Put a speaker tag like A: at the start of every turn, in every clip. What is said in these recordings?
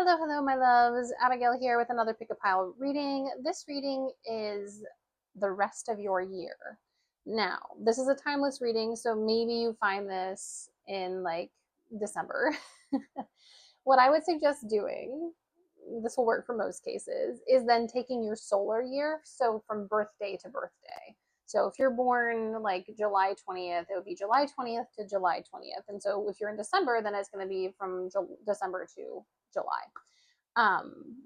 A: Hello, hello, my loves. Abigail here with another Pick a Pile reading. This reading is the rest of your year. Now, this is a timeless reading, so maybe you find this in like December. What I would suggest doing, this will work for most cases, is then taking your solar year, so from birthday to birthday. So if you're born like July 20th, it would be July 20th to July 20th. And so if you're in December, then it's going to be from December to July.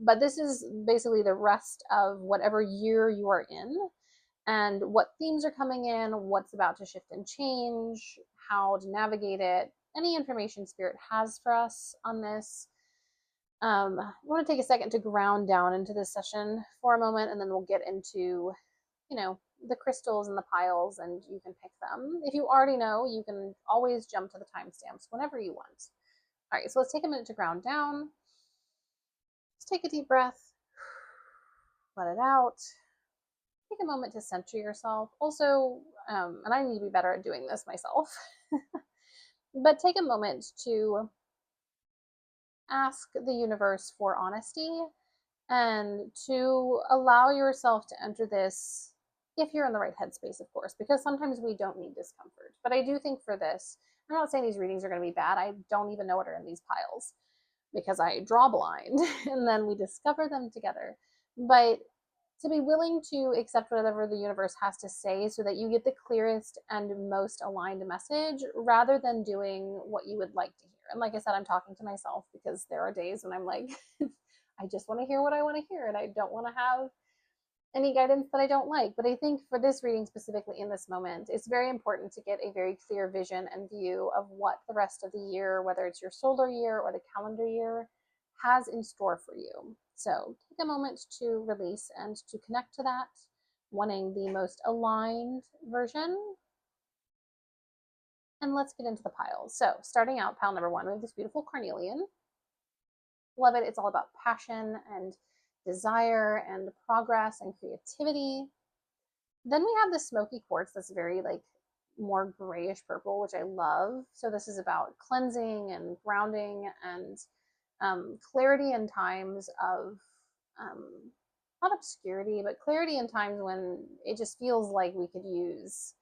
A: But this is basically the rest of whatever year you are in and what themes are coming in, what's about to shift and change, how to navigate it, any information Spirit has for us on this. I want to take a second to ground down into this session for a moment, and then we'll get into, the crystals and the piles, and you can pick them. If you already know, you can always jump to the timestamps whenever you want. All right, so let's take a minute to ground down. Just take a deep breath, let it out. Take a moment to center yourself. Also, and I need to be better at doing this myself, but take a moment to ask the universe for honesty and to allow yourself to enter this if you're in the right headspace, of course, because sometimes we don't need discomfort. But I do think for this, I'm not saying these readings are going to be bad. I don't even know what are in these piles because I draw blind and then we discover them together. But to be willing to accept whatever the universe has to say so that you get the clearest and most aligned message rather than doing what you would like to hear. And like I said, I'm talking to myself because there are days when I'm like, I just want to hear what I want to hear and I don't want to have any guidance that I don't like. But I think for this reading specifically in this moment, it's very important to get a very clear vision and view of what the rest of the year, whether it's your solar year or the calendar year, has in store for you. So take a moment to release and to connect to that, wanting the most aligned version. And let's get into the piles. So starting out, pile number one, we have this beautiful carnelian. Love it. It's all about passion and desire and progress and creativity. Then we have the smoky quartz that's very like more grayish purple, which I love. So this is about cleansing and grounding and clarity in times of not obscurity, but clarity in times when it just feels like we could use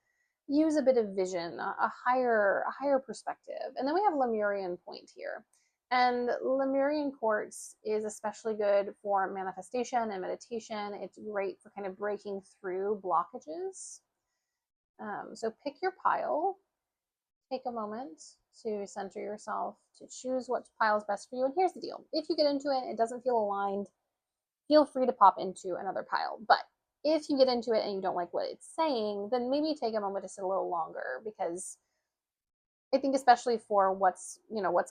A: a bit of vision, a higher perspective. And then we have Lemurian point here. And Lemurian quartz is especially good for manifestation and meditation. It's great for kind of breaking through blockages. So pick your pile, take a moment to center yourself, to choose what pile is best for you. And here's the deal. If you get into it, it doesn't feel aligned, feel free to pop into another pile. But if you get into it and you don't like what it's saying, then maybe take a moment to sit a little longer, because I think especially for what's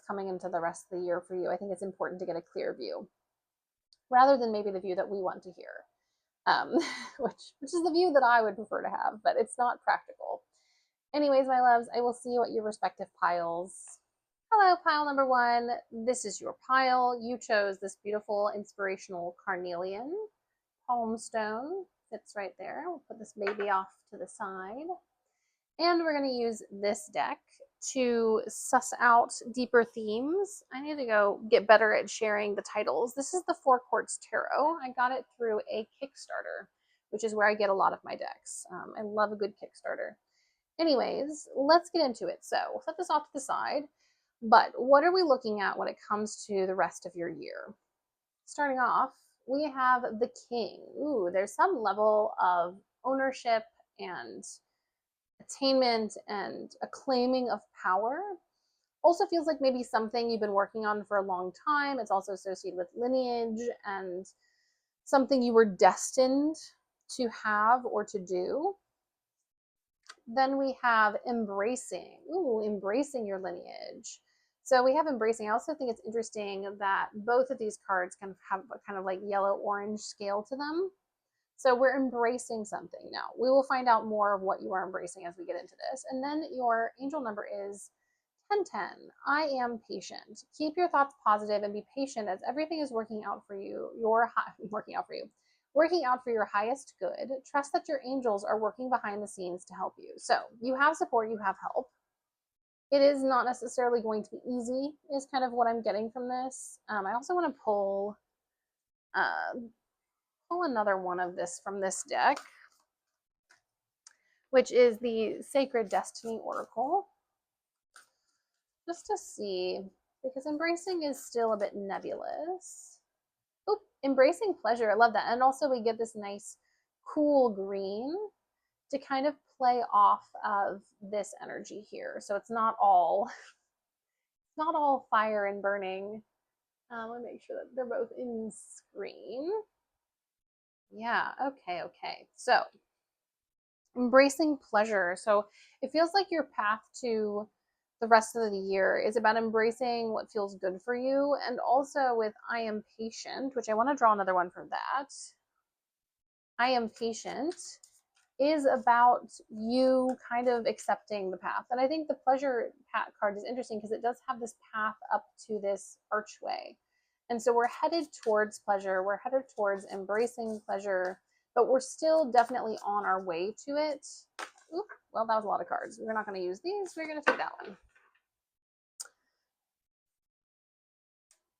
A: coming into the rest of the year for you, I think it's important to get a clear view rather than maybe the view that we want to hear, which is the view that I would prefer to have, but it's not practical. Anyways, my loves, I will see you at your respective piles. Hello, pile number one. This is your pile. You chose this beautiful inspirational carnelian. Palm stone fits right there. We'll put this baby off to the side. And we're going to use this deck to suss out deeper themes. I need to go get better at sharing the titles. This is the Four Quartz Tarot. I got it through a Kickstarter, which is where I get a lot of my decks. I love a good Kickstarter. Anyways, let's get into it. So we'll set this off to the side. But what are we looking at when it comes to the rest of your year? Starting off, we have the King. Ooh, there's some level of ownership and attainment and a claiming of power. Also feels like maybe something you've been working on for a long time. It's also associated with lineage and something you were destined to have or to do. Then we have embracing. Ooh, embracing your lineage. So we have embracing. I also think it's interesting that both of these cards kind of have a kind of like yellow-orange scale to them. So we're embracing something now. We will find out more of what you are embracing as we get into this. And then your angel number is 1010. I am patient. Keep your thoughts positive and be patient as everything is working out for you. Working out for your highest good. Trust that your angels are working behind the scenes to help you. So you have support, you have help. It is not necessarily going to be easy, is kind of what I'm getting from this. I also want to uh, pull another one of this from this deck, which is the Sacred Destiny Oracle, just to see, because embracing is still a bit nebulous. Oop, embracing pleasure, I love that. And also we get this nice cool green to kind of play off of this energy here. So it's not all fire and burning. Let me make sure that they're both in screen. Yeah, okay. So embracing pleasure. So it feels like your path to the rest of the year is about embracing what feels good for you. And also with I am patient, which I want to draw another one for that. I am patient is about you kind of accepting the path. And I think the pleasure card is interesting because it does have this path up to this archway. And so we're headed towards pleasure, we're headed towards embracing pleasure, but we're still definitely on our way to it. Oop, well, that was a lot of cards. We're not going to use these. We're going to take that one.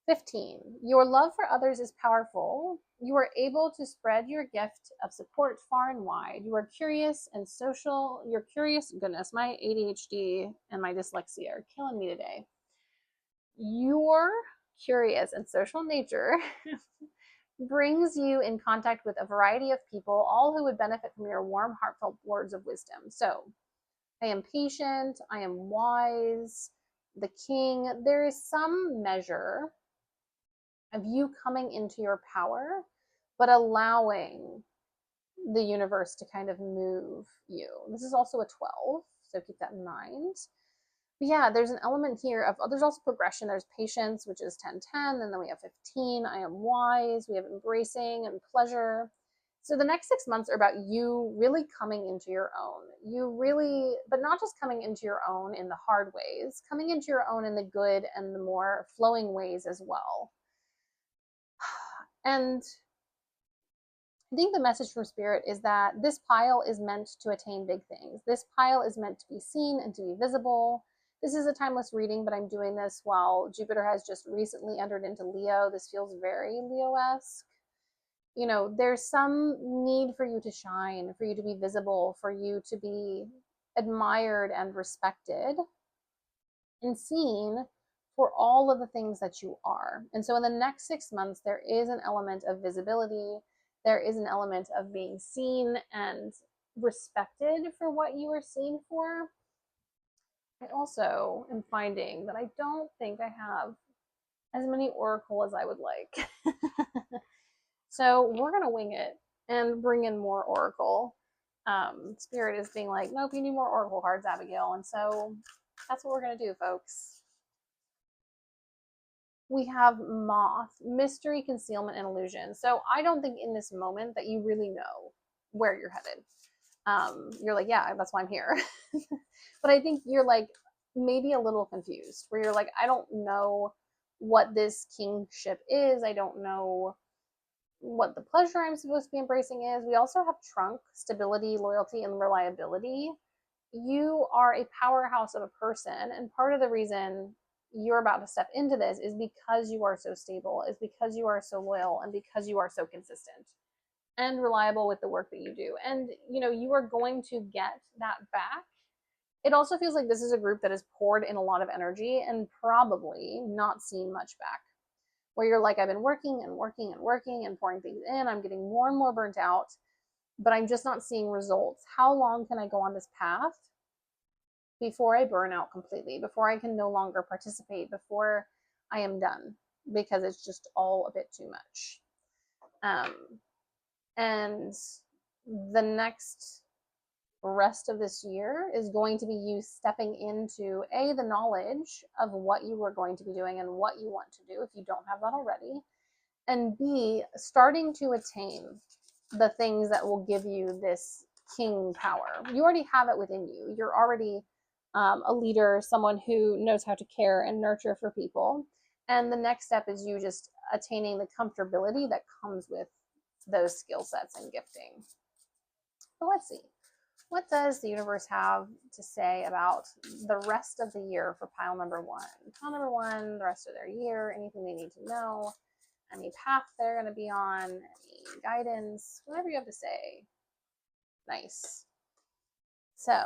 A: 15. Your love for others is powerful. You are able to spread your gift of support far and wide. You are curious and social. You're curious. Goodness, my ADHD and my dyslexia are killing me today. Your curious and social nature brings you in contact with a variety of people, all who would benefit from your warm, heartfelt words of wisdom. So, I am patient. I am wise. The king. There is some measure of you coming into your power, but allowing the universe to kind of move you. This is also a 12, so keep that in mind. But yeah, there's an element here of, there's also progression. There's patience, which is 10, 10, and then we have 15, I am wise, we have embracing and pleasure. So the next 6 months are about you really coming into your own. You really, but not just coming into your own in the hard ways, coming into your own in the good and the more flowing ways as well. And I think the message from Spirit is that this pile is meant to attain big things. This pile is meant to be seen and to be visible. This is a timeless reading, but I'm doing this while Jupiter has just recently entered into Leo. This feels very Leo-esque. You know, there's some need for you to shine, for you to be visible, for you to be admired and respected and seen for all of the things that you are. And so in the next 6 months, there is an element of visibility. There is an element of being seen and respected for what you are seen for. I also am finding that I don't think I have as many oracle as I would like. So we're going to wing it and bring in more oracle. Spirit is being like, nope, you need more oracle cards, Abigail. And so that's what we're going to do, folks. We have Moth, Mystery, Concealment, and Illusion. So I don't think in this moment that you really know where you're headed. You're like, yeah, that's why I'm here. But I think you're like maybe a little confused, where you're like, I don't know what this kingship is. I don't know what the pleasure I'm supposed to be embracing is. We also have Trunk, stability, loyalty, and reliability. You are a powerhouse of a person, and part of the reason you're about to step into this is because you are so stable, is because you are so loyal, and because you are so consistent and reliable with the work that you do. And you know, you are going to get that back. It also feels like this is a group that has poured in a lot of energy and probably not seen much back, where you're like, I've been working and working and working and pouring things in, I'm getting more and more burnt out, but I'm just not seeing results. How long can I go on this path before I burn out completely, before I can no longer participate, before I am done, because it's just all a bit too much. And the next rest of this year is going to be you stepping into the knowledge of what you are going to be doing and what you want to do if you don't have that already, and B, starting to attain the things that will give you this king power. You already have it within you. You're already a leader, someone who knows how to care and nurture for people. And the next step is you just attaining the comfortability that comes with those skill sets and gifting. So let's see. What does the universe have to say about the rest of the year for pile number one? Pile number one, the rest of their year, anything they need to know, any path they're going to be on, any guidance, whatever you have to say. Nice. So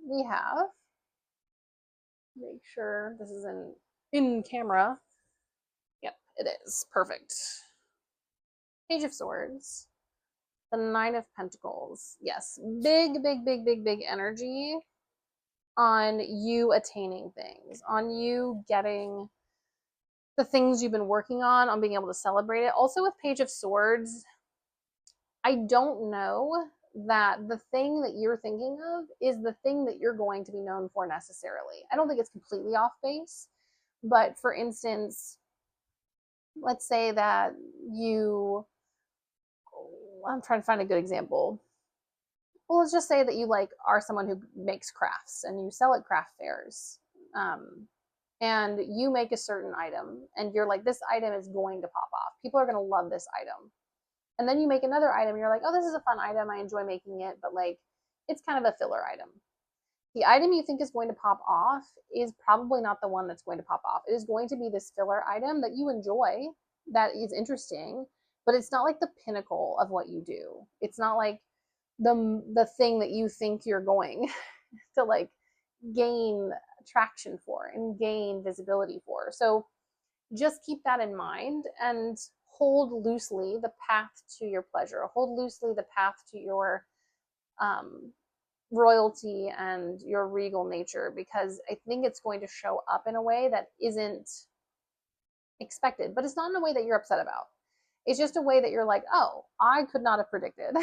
A: we have, make sure this is in camera. Yep, it is. Perfect. Page of Swords. The Nine of Pentacles. Yes, big, big, big, big, big energy on you attaining things, on you getting the things you've been working on being able to celebrate it. Also with Page of Swords, I don't know that the thing that you're thinking of is the thing that you're going to be known for necessarily. I don't think it's completely off base, but for instance, let's say that I'm trying to find a good example. Well, let's just say that you like are someone who makes crafts and you sell at craft fairs. And you make a certain item and you're like, this item is going to pop off. People are going to love this item. And then you make another item and you're like, oh, this is a fun item. I enjoy making it, but like, it's kind of a filler item. The item you think is going to pop off is probably not the one that's going to pop off. It is going to be this filler item that you enjoy, that is interesting, but it's not like the pinnacle of what you do. It's not like the thing that you think you're going to like gain traction for and gain visibility for. So just keep that in mind and hold loosely the path to your pleasure. Hold loosely the path to your royalty and your regal nature, because I think it's going to show up in a way that isn't expected, but it's not in a way that you're upset about. It's just a way that you're like, oh, I could not have predicted.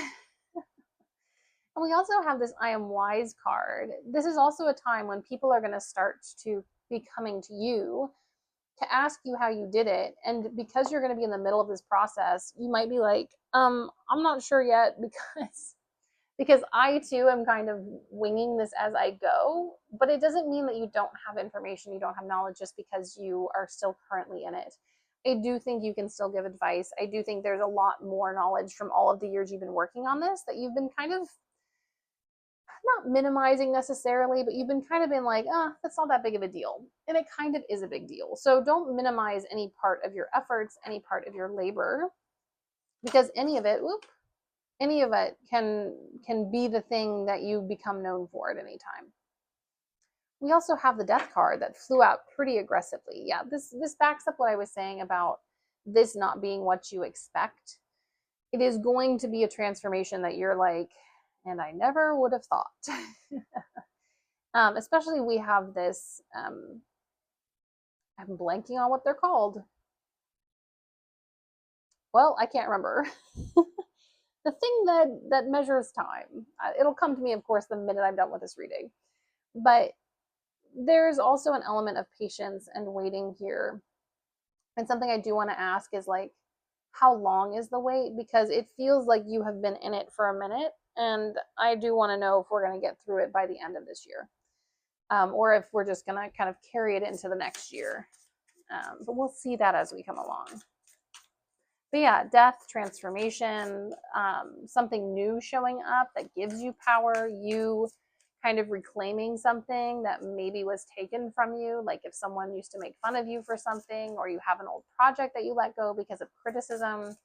A: And we also have this I am wise card. This is also a time when people are going to start to be coming to you to ask you how you did it. And because you're going to be in the middle of this process, you might be like, I'm not sure yet, because I too am kind of winging this as I go, but it doesn't mean that you don't have information, you don't have knowledge just because you are still currently in it. I do think you can still give advice. I do think there's a lot more knowledge from all of the years you've been working on this that you've been kind of not minimizing necessarily, but you've been kind of been like, that's not that big of a deal. And it kind of is a big deal. So don't minimize any part of your efforts, any part of your labor, because any of it can be the thing that you become known for at any time. We also have the Death card that flew out pretty aggressively. Yeah, this backs up what I was saying about this not being what you expect. It is going to be a transformation that you're like, and I never would have thought. Especially we have this, I'm blanking on what they're called. Well, I can't remember. The thing that measures time. It'll come to me, of course, the minute I'm done with this reading. But there's also an element of patience and waiting here. And something I do want to ask is like, how long is the wait? Because it feels like you have been in it for a minute. And I do want to know if we're going to get through it by the end of this year. Or if we're just going to kind of carry it into the next year. But we'll see that as we come along. But yeah, death, transformation, something new showing up that gives you power, you kind of reclaiming something that maybe was taken from you. Like if someone used to make fun of you for something, or you have an old project that you let go because of criticism.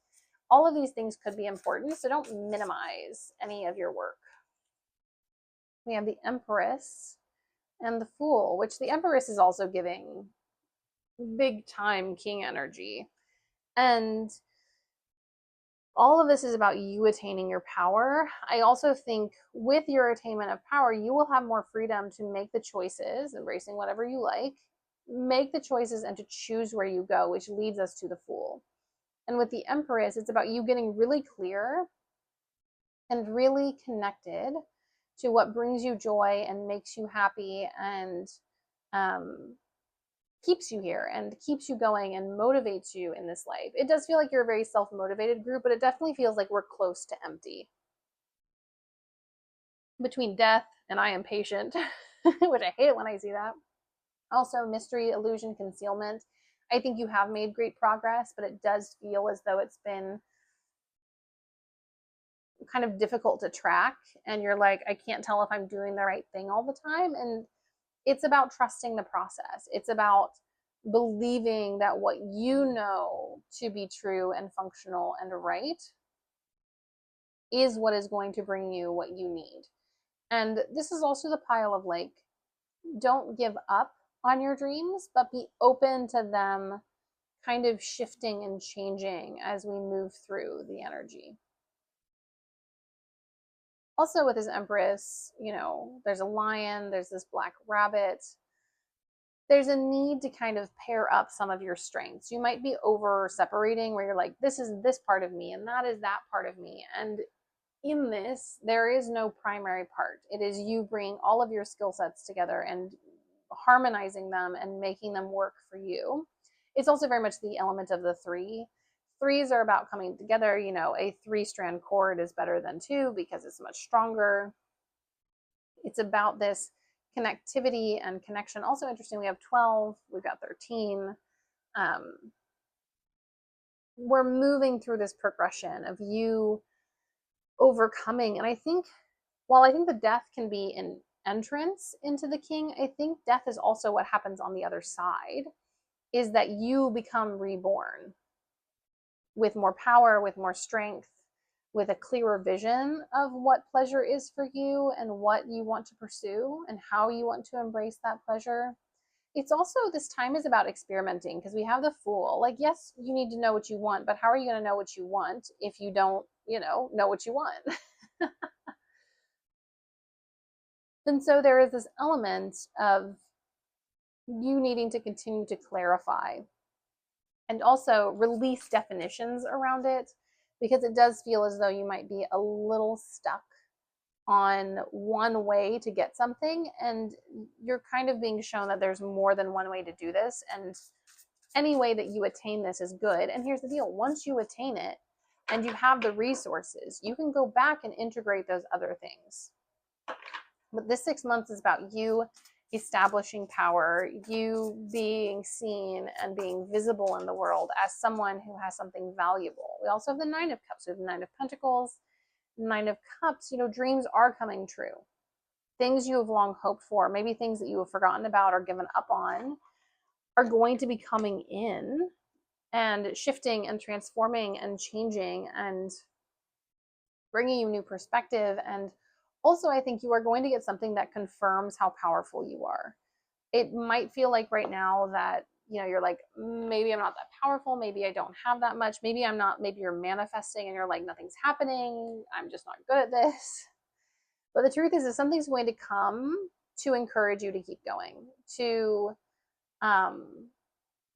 A: All of these things could be important, so don't minimize any of your work. We have the Empress and the Fool, which the Empress is also giving big time king energy. And all of this is about you attaining your power. I also think with your attainment of power, you will have more freedom to make the choices, embracing whatever you like, make the choices and to choose where you go, which leads us to the Fool. And with the Empress, it's about you getting really clear and really connected to what brings you joy and makes you happy and keeps you here and keeps you going and motivates you in this life. It does feel like you're a very self-motivated group, but it definitely feels like we're close to empty. Between death and I am patient, which I hate it when I see that. Also, mystery, illusion, concealment. I think you have made great progress, but it does feel as though it's been kind of difficult to track, and you're like, I can't tell if I'm doing the right thing all the time. And it's about trusting the process. It's about believing that what you know to be true and functional and right is what is going to bring you what you need. And this is also the pile of like, don't give up on your dreams, but be open to them kind of shifting and changing as we move through the energy. Also, with his Empress, there's a lion, there's this black rabbit. There's a need to kind of pair up some of your strengths. You might be over separating where you're like, this is this part of me and that is that part of me. And in this, there is no primary part. It is you bringing all of your skill sets together and harmonizing them and making them work for you. It's also very much the element of the three. Threes are about coming together. A 3-strand cord is better than 2 because it's much stronger. It's about this connectivity and connection. Also interesting, we have 12, we've got 13. We're moving through this progression of you overcoming. And I think, while I think the death can be an entrance into the king, I think death is also what happens on the other side, is that you become reborn with more power, with more strength, with a clearer vision of what pleasure is for you and what you want to pursue and how you want to embrace that pleasure. It's also, this time is about experimenting, because we have the Fool. Like, yes, you need to know what you want, but how are you going to know what you want if you don't, know what you want? And so there is this element of you needing to continue to clarify and also release definitions around it, because it does feel as though you might be a little stuck on one way to get something, and you're kind of being shown that there's more than one way to do this, and any way that you attain this is good. And here's the deal, once you attain it and you have the resources, you can go back and integrate those other things. But this 6 months is about you establishing power, you being seen and being visible in the world as someone who has something valuable. We also have the 9 of Cups. We have the 9 of Pentacles, 9 of Cups. Dreams are coming true. Things you have long hoped for, maybe things that you have forgotten about or given up on, are going to be coming in and shifting and transforming and changing and bringing you new perspective. And also, I think you are going to get something that confirms how powerful you are. It might feel like right now that, you're like, maybe I'm not that powerful. Maybe I don't have that much. Maybe I'm not, maybe you're manifesting and you're like, nothing's happening. I'm just not good at this. But the truth is something's going to come to encourage you to keep going, to kind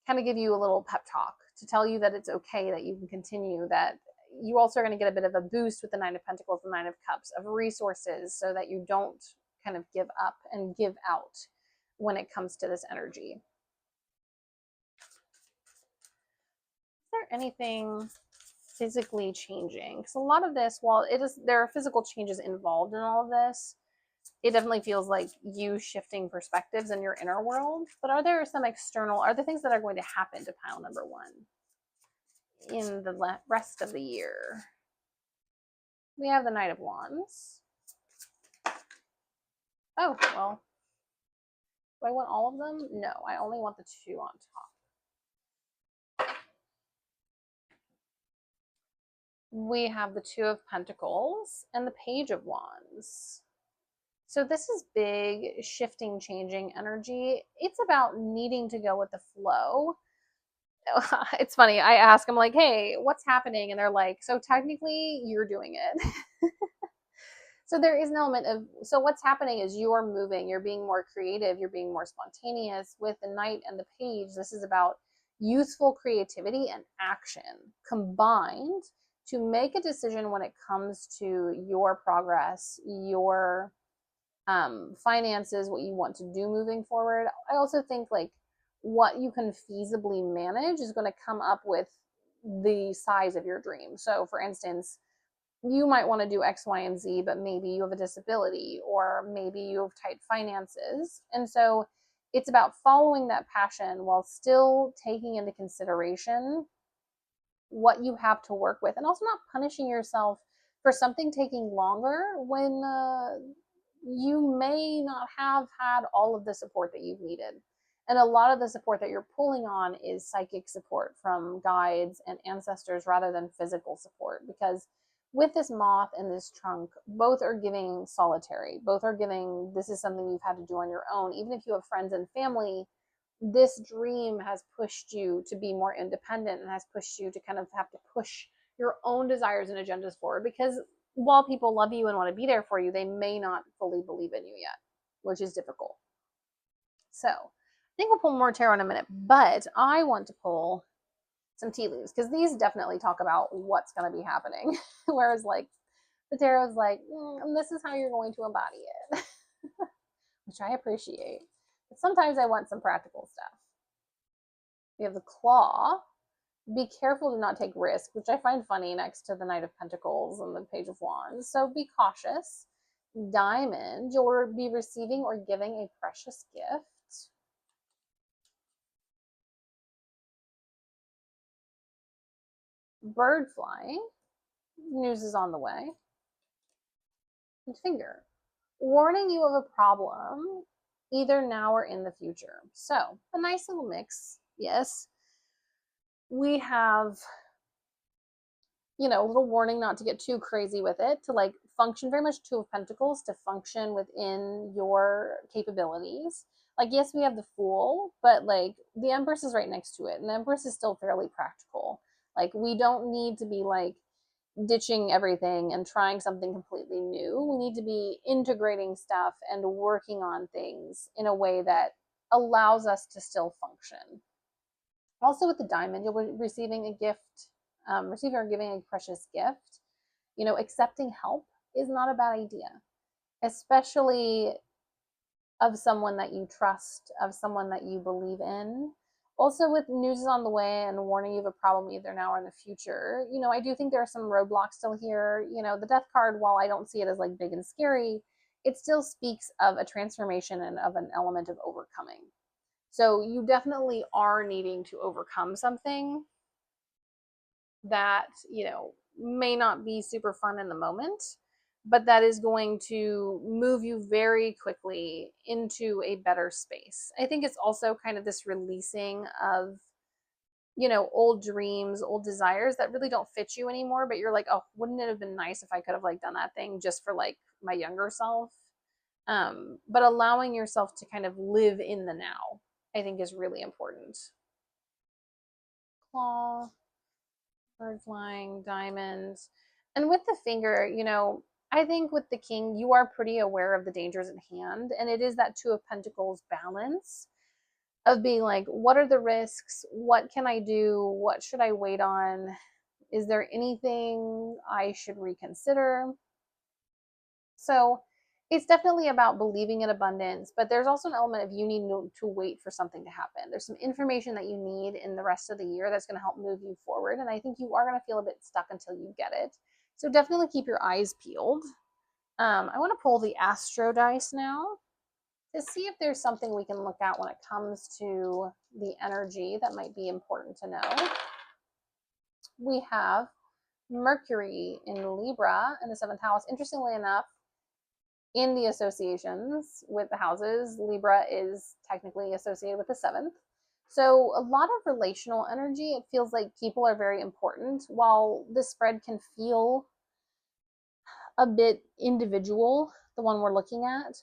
A: of give you a little pep talk, to tell you that it's okay, that you can continue, that you also are going to get a bit of a boost with the 9 of Pentacles and 9 of Cups of resources, so that you don't kind of give up and give out when it comes to this energy. Is there anything physically changing? Because a lot of this, while there are physical changes involved in all of this, it definitely feels like you shifting perspectives in your inner world. But are there some external, are there things that are going to happen to pile number 1 in the rest of the year? We have the Knight of Wands. Oh, well, do I want all of them? No, I only want the 2 on top. We have the 2 of Pentacles and the Page of Wands. So this is big, shifting, changing energy. It's about needing to go with the flow. It's funny. I ask them like, hey, what's happening? And they're like, so technically you're doing it. So there is an element of, so what's happening is you're moving, you're being more creative, you're being more spontaneous. With the Knight and the Page, this is about youthful creativity and action combined to make a decision when it comes to your progress, your finances, what you want to do moving forward. I also think like what you can feasibly manage is going to come up with the size of your dream. So for instance, you might want to do X, Y, and Z, but maybe you have a disability, or maybe you have tight finances. And so it's about following that passion while still taking into consideration what you have to work with, and also not punishing yourself for something taking longer when you may not have had all of the support that you've needed. And a lot of the support that you're pulling on is psychic support from guides and ancestors rather than physical support. Because with this moth and this trunk, both are giving solitary, both are giving this is something you've had to do on your own. Even if you have friends and family, this dream has pushed you to be more independent and has pushed you to kind of have to push your own desires and agendas forward, because while people love you and want to be there for you, they may not fully believe in you yet, which is difficult. So I think we'll pull more tarot in a minute, but I want to pull some tea leaves because these definitely talk about what's going to be happening. Whereas like the tarot is like, this is how you're going to embody it, which I appreciate. But sometimes I want some practical stuff. We have the claw. Be careful to not take risk, which I find funny next to the Knight of Pentacles and the Page of Wands. So be cautious. Diamond, you'll be receiving or giving a precious gift. Bird flying, news is on the way. And finger, warning you of a problem either now or in the future. So a nice little mix. Yes, we have, you know, a little warning not to get too crazy with it, to like function very much Two of Pentacles, to function within your capabilities. Like, yes, we have the Fool, but like the Empress is right next to it, and the Empress is still fairly practical. Like, we don't need to be like ditching everything and trying something completely new. We need to be integrating stuff and working on things in a way that allows us to still function. Also, with the Diamond, you'll be receiving a gift, receiving or giving a precious gift. You know, accepting help is not a bad idea, especially of someone that you trust, of someone that you believe in. Also, with news is on the way and warning you of a problem either now or in the future, you know, I do think there are some roadblocks still here. You know, the Death card, while I don't see it as like big and scary, it still speaks of a transformation and of an element of overcoming. So you definitely are needing to overcome something that, you know, may not be super fun in the moment, but that is going to move you very quickly into a better space. I think it's also kind of this releasing of, you know, old dreams, old desires that really don't fit you anymore, but you're like, oh, wouldn't it have been nice if I could have like done that thing just for like my younger self? But allowing yourself to kind of live in the now, I think, is really important. Claw, bird flying, diamonds. And with the finger, you know, I think with the king, you are pretty aware of the dangers at hand. And it is that Two of Pentacles balance of being like, what are the risks? What can I do? What should I wait on? Is there anything I should reconsider? So it's definitely about believing in abundance, but there's also an element of you need to wait for something to happen. There's some information that you need in the rest of the year that's going to help move you forward. And I think you are going to feel a bit stuck until you get it. So definitely keep your eyes peeled. I want to pull the Astro dice now to see if there's something we can look at when it comes to the energy that might be important to know. We have Mercury in Libra in the 7th house. Interestingly enough, in the associations with the houses, Libra is technically associated with the 7th. So a lot of relational energy. It feels like people are very important. While this spread can feel a bit individual, the one we're looking at,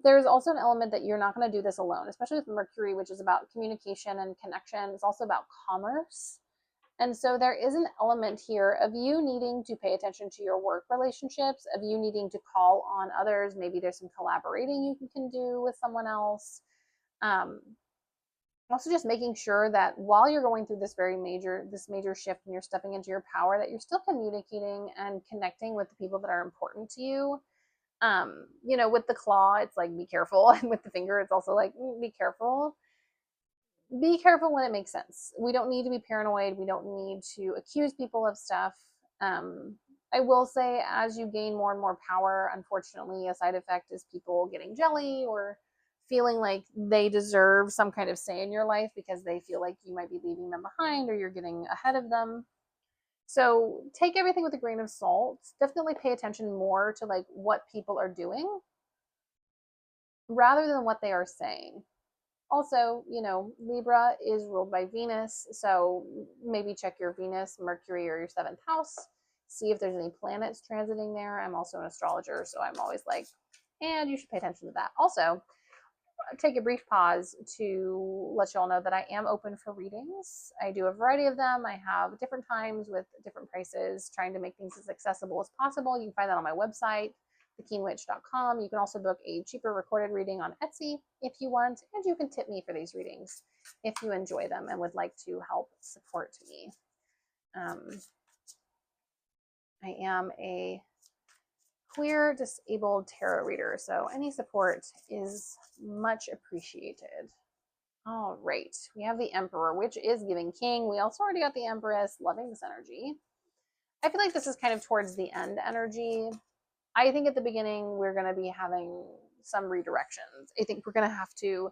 A: there's also an element that you're not going to do this alone, especially with Mercury, which is about communication and connection. It's also about commerce. And so there is an element here of you needing to pay attention to your work relationships, of you needing to call on others. Maybe there's some collaborating you can do with someone else. Also just making sure that while you're going through this major shift and you're stepping into your power, that you're still communicating and connecting with the people that are important to you. You know, with the claw, it's like, be careful. And with the finger, it's also like, be careful. Be careful when it makes sense. We don't need to be paranoid. We don't need to accuse people of stuff. I will say, as you gain more and more power, unfortunately, a side effect is people getting jelly or feeling like they deserve some kind of say in your life because they feel like you might be leaving them behind or you're getting ahead of them. So take everything with a grain of salt. Definitely pay attention more to like what people are doing rather than what they are saying. Also, Libra is ruled by Venus, so maybe check your Venus, Mercury, or your seventh house. See if there's any planets transiting there. I'm also an astrologer, so I'm always like, and you should pay attention to that. Also, take a brief pause to let you all know that I am open for readings. I do a variety of them. I have different times with different prices, trying to make things as accessible as possible. You can find that on my website, thekeenwitch.com. You can also book a cheaper recorded reading on Etsy if you want, and you can tip me for these readings if you enjoy them and would like to help support me. I am a queer disabled tarot reader, so any support is much appreciated. All right, we have the Emperor, which is giving King. We also already got the Empress, loving this energy. I feel like this is kind of towards the end energy. I think at the beginning we're going to be having some redirections. I think we're going to have to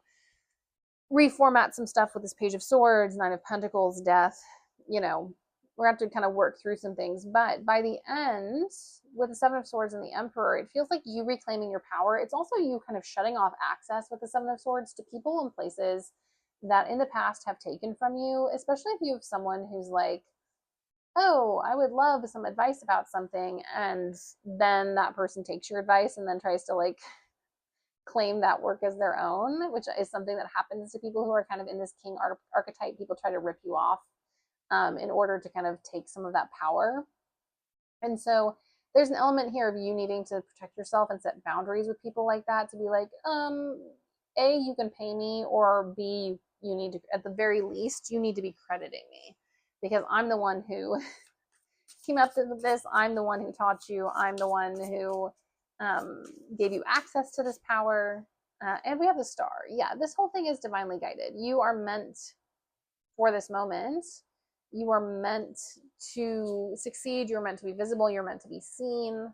A: reformat some stuff with this Page of Swords, Nine of Pentacles, Death. We're going to have to kind of work through some things. But by the end, with the Seven of Swords and the Emperor, it feels like you reclaiming your power. It's also you kind of shutting off access with the Seven of Swords to people and places that in the past have taken from you, especially if you have someone who's like, oh, I would love some advice about something, and then that person takes your advice and then tries to like claim that work as their own, which is something that happens to people who are kind of in this king archetype. People try to rip you off in order to kind of take some of that power. And so there's an element here of you needing to protect yourself and set boundaries with people like that, to be like, A, you can pay me, or B, you need to, at the very least, you need to be crediting me, because I'm the one who came up with this. I'm the one who taught you. I'm the one who gave you access to this power. And we have the star. Yeah, this whole thing is divinely guided. You are meant for this moment. You are meant to succeed. You're meant to be visible. You're meant to be seen.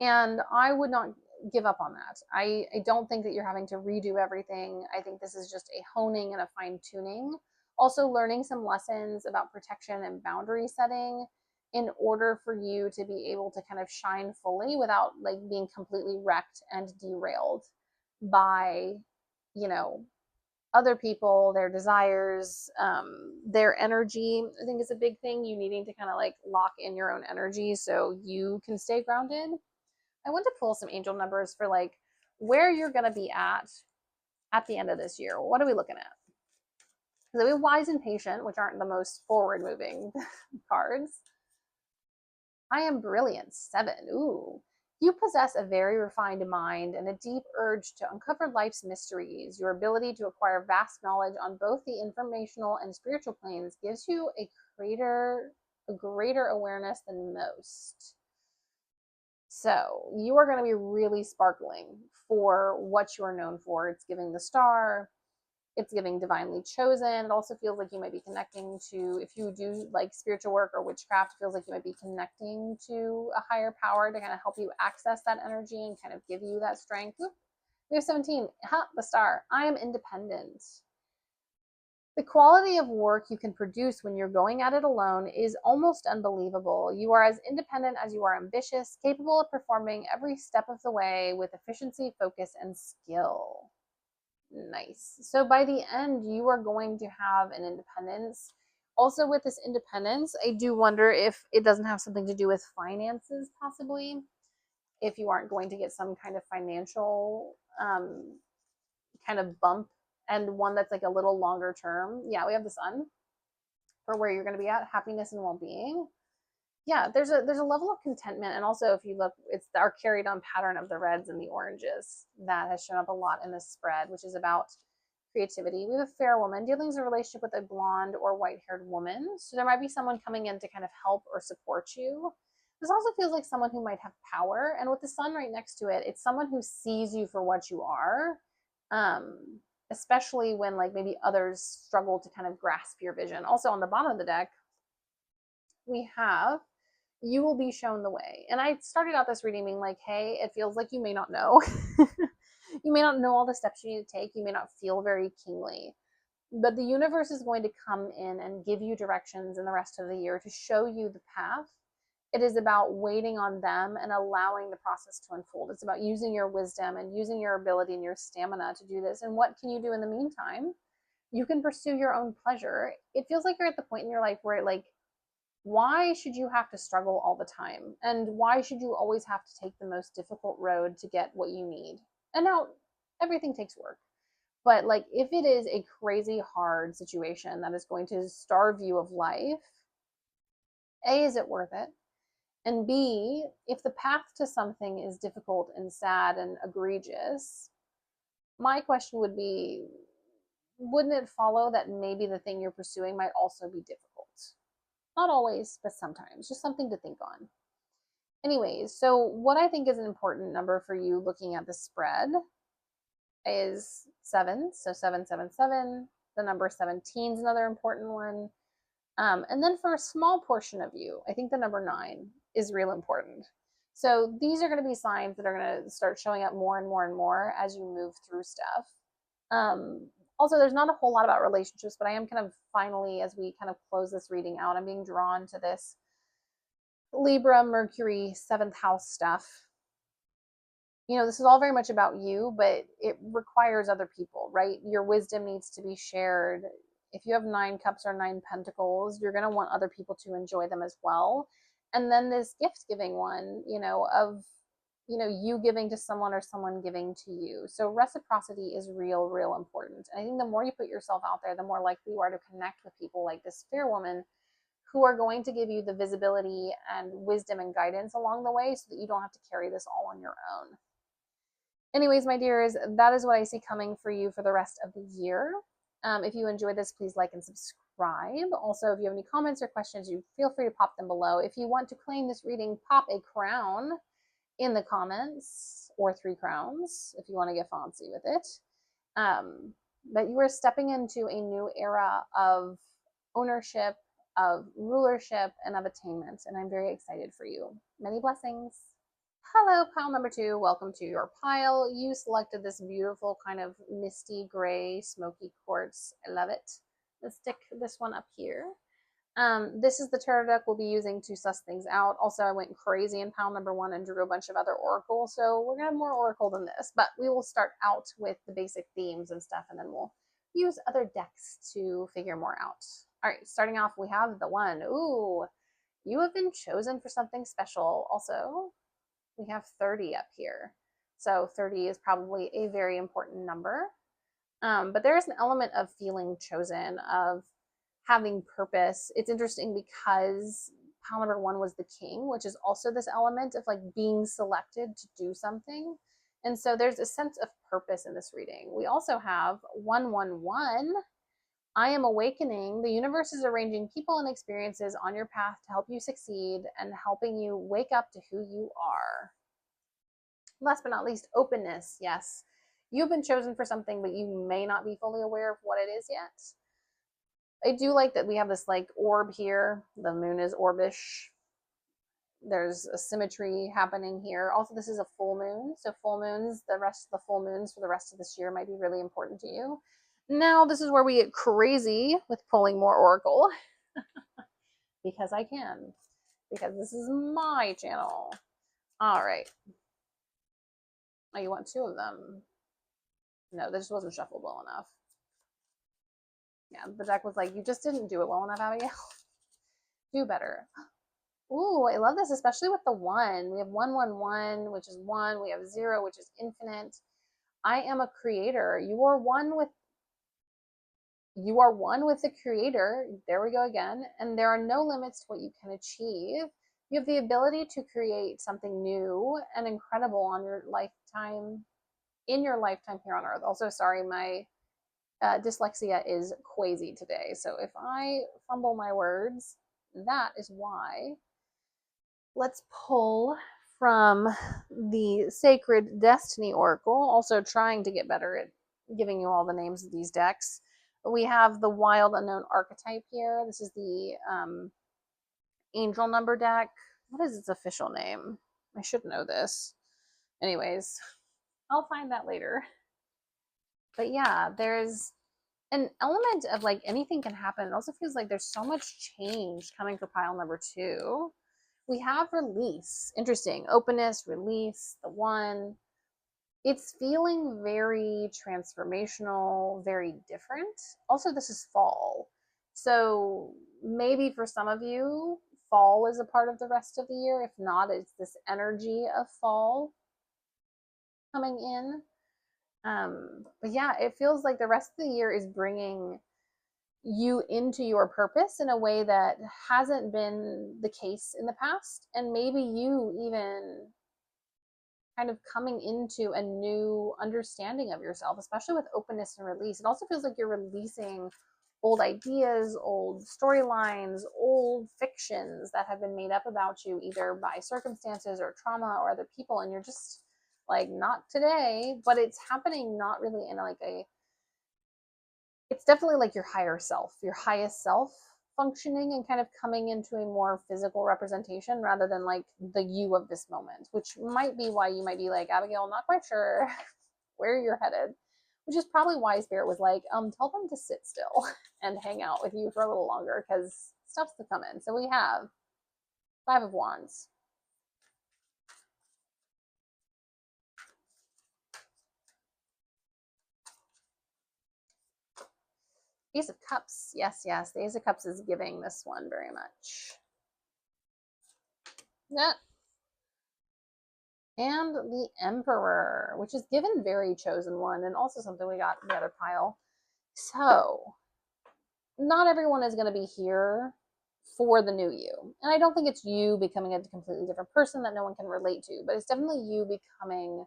A: And I would not give up on that. I don't think that you're having to redo everything. I think this is just a honing and a fine tuning. Also, learning some lessons about protection and boundary setting in order for you to be able to kind of shine fully without like being completely wrecked and derailed by, other people, their desires, their energy. I think is a big thing. You needing to kind of like lock in your own energy so you can stay grounded. I want to pull some angel numbers for like where you're going to be at the end of this year. What are we looking at? So we have wise and patient, which aren't the most forward moving cards. I am brilliant, 7. Ooh. You possess a very refined mind and a deep urge to uncover life's mysteries. Your ability to acquire vast knowledge on both the informational and spiritual planes gives you a greater awareness than most. So you are going to be really sparkling for what you are known for. It's giving the star. It's giving divinely chosen. It also feels like you might be connecting to, if you do like spiritual work or witchcraft, it feels like you might be connecting to a higher power to kind of help you access that energy and kind of give you that strength. Ooh, we have 17. The star. I am independent. The quality of work you can produce when you're going at it alone is almost unbelievable. You are as independent as you are ambitious, capable of performing every step of the way with efficiency, focus, and skill. Nice. So by the end, you are going to have an independence. Also, with this independence, I do wonder if it doesn't have something to do with finances, possibly. If you aren't going to get some kind of financial kind of bump, and one that's like a little longer term. Yeah, we have the sun for where you're going to be at, happiness and well-being. Yeah, there's a level of contentment, and also if you look, it's our carried on pattern of the reds and the oranges that has shown up a lot in this spread, which is about creativity. We have a fair woman dealing with a relationship with a blonde or white-haired woman, so there might be someone coming in to kind of help or support you. This also feels like someone who might have power, and with the sun right next to it, it's someone who sees you for what you are, especially when like maybe others struggle to kind of grasp your vision. Also on the bottom of the deck, we have you will be shown the way. And I started out this reading being like, hey, it feels like you may not know. You may not know all the steps you need to take. You may not feel very kingly. But the universe is going to come in and give you directions in the rest of the year to show you the path. It is about waiting on them and allowing the process to unfold. It's about using your wisdom and using your ability and your stamina to do this. And what can you do in the meantime? You can pursue your own pleasure. It feels like you're at the point in your life where, like, why should you have to struggle all the time? And why should you always have to take the most difficult road to get what you need? And now everything takes work. But like, if it is a crazy hard situation that is going to starve you of life, A, is it worth it? And B, if the path to something is difficult and sad and egregious, my question would be, wouldn't it follow that maybe the thing you're pursuing might also be difficult? Not always, but sometimes. Just something to think on. Anyways, so what I think is an important number for you looking at the spread is 7. So 777. The number 17 is another important one. And then for a small portion of you, I think the number 9 is real important. So these are going to be signs that are going to start showing up more and more and more as you move through stuff. Also, there's not a whole lot about relationships, but I am kind of finally, as we kind of close this reading out, I'm being drawn to this Libra, Mercury, 7th house stuff. You know, this is all very much about you, but it requires other people, right? Your wisdom needs to be shared. If you have 9 cups or 9 pentacles, you're going to want other people to enjoy them as well. And then this gift giving one, of, you giving to someone or someone giving to you. So reciprocity is real, real important. And I think the more you put yourself out there, the more likely you are to connect with people like this fair woman who are going to give you the visibility and wisdom and guidance along the way so that you don't have to carry this all on your own. Anyways, my dears, that is what I see coming for you for the rest of the year. If you enjoyed this, please like and subscribe. Also, if you have any comments or questions, you feel free to pop them below. If you want to claim this reading, pop a crown in the comments, or 3 crowns if you want to get fancy with it. But you are stepping into a new era of ownership, of rulership, and of attainment, and I'm very excited for you. Many blessings. Hello, pile number 2. Welcome to your pile. You selected this beautiful kind of misty gray smoky quartz. I love it. Let's stick this one up here. This is the tarot deck we'll be using to suss things out. Also, I went crazy in pile number 1 and drew a bunch of other oracle, so we're gonna have more oracle than this, but we will start out with the basic themes and stuff, and then we'll use other decks to figure more out. All right, starting off, we have the 1. Ooh, you have been chosen for something special. Also, we have 30 up here. So 30 is probably a very important number. But there is an element of feeling chosen, of having purpose. It's interesting because pile number 1 was the king, which is also this element of like being selected to do something. And so there's a sense of purpose in this reading. We also have 111. I am awakening. The universe is arranging people and experiences on your path to help you succeed and helping you wake up to who you are. Last but not least, openness. Yes, you've been chosen for something, but you may not be fully aware of what it is yet. I do like that we have this like orb here. The moon is orbish. There's a symmetry happening here. Also, this is a full moon. So full moons, the rest of the full moons for the rest of this year might be really important to you. Now, this is where we get crazy with pulling more oracle. Because I can. Because this is my channel. All right. Oh, you want 2 of them? No, this just wasn't shuffled well enough. Yeah, the deck was like, you just didn't do it well enough, Abigail. Do better. Ooh, I love this, especially with the 1. We have 111, which is 1. We have 0, which is infinite. I am a creator. You are one with the creator. There we go again. And there are no limits to what you can achieve. You have the ability to create something new and incredible on your lifetime, in your lifetime here on Earth. Also, sorry, my dyslexia is crazy today. So if I fumble my words, that is why. Let's pull from the Sacred Destiny Oracle, also trying to get better at giving you all the names of these decks. We have the Wild Unknown Archetype here. This is the Angel Number deck. What is its official name? I should know this. Anyways, I'll find that later. But yeah, there's an element of like anything can happen. It also feels like there's so much change coming for pile number two. We have release. Interesting. Openness, release, the one. It's feeling very transformational, very different. Also, this is fall. So maybe for some of you, fall is a part of the rest of the year. If not, it's this energy of fall coming in. But yeah, it feels like the rest of the year is bringing you into your purpose in a way that hasn't been the case in the past. And maybe you even kind of coming into a new understanding of yourself, especially with openness and release. It also feels like you're releasing old ideas, old storylines, old fictions that have been made up about you either by circumstances or trauma or other people. And you're just like, not today, but it's happening not really in like a, it's definitely like your higher self, your highest self functioning and kind of coming into a more physical representation rather than like the you of this moment, which might be why you might be like, Abigail, not quite sure where you're headed, which is probably why Spirit was like, tell them to sit still and hang out with you for a little longer because stuff's to come in. So we have Five of Wands. Ace of Cups. Yes, yes. The Ace of Cups is giving this one very much. Yeah. And the Emperor, which is given very chosen one, and also something we got in the other pile. So, not everyone is going to be here for the new you. And I don't think it's you becoming a completely different person that no one can relate to, but it's definitely you becoming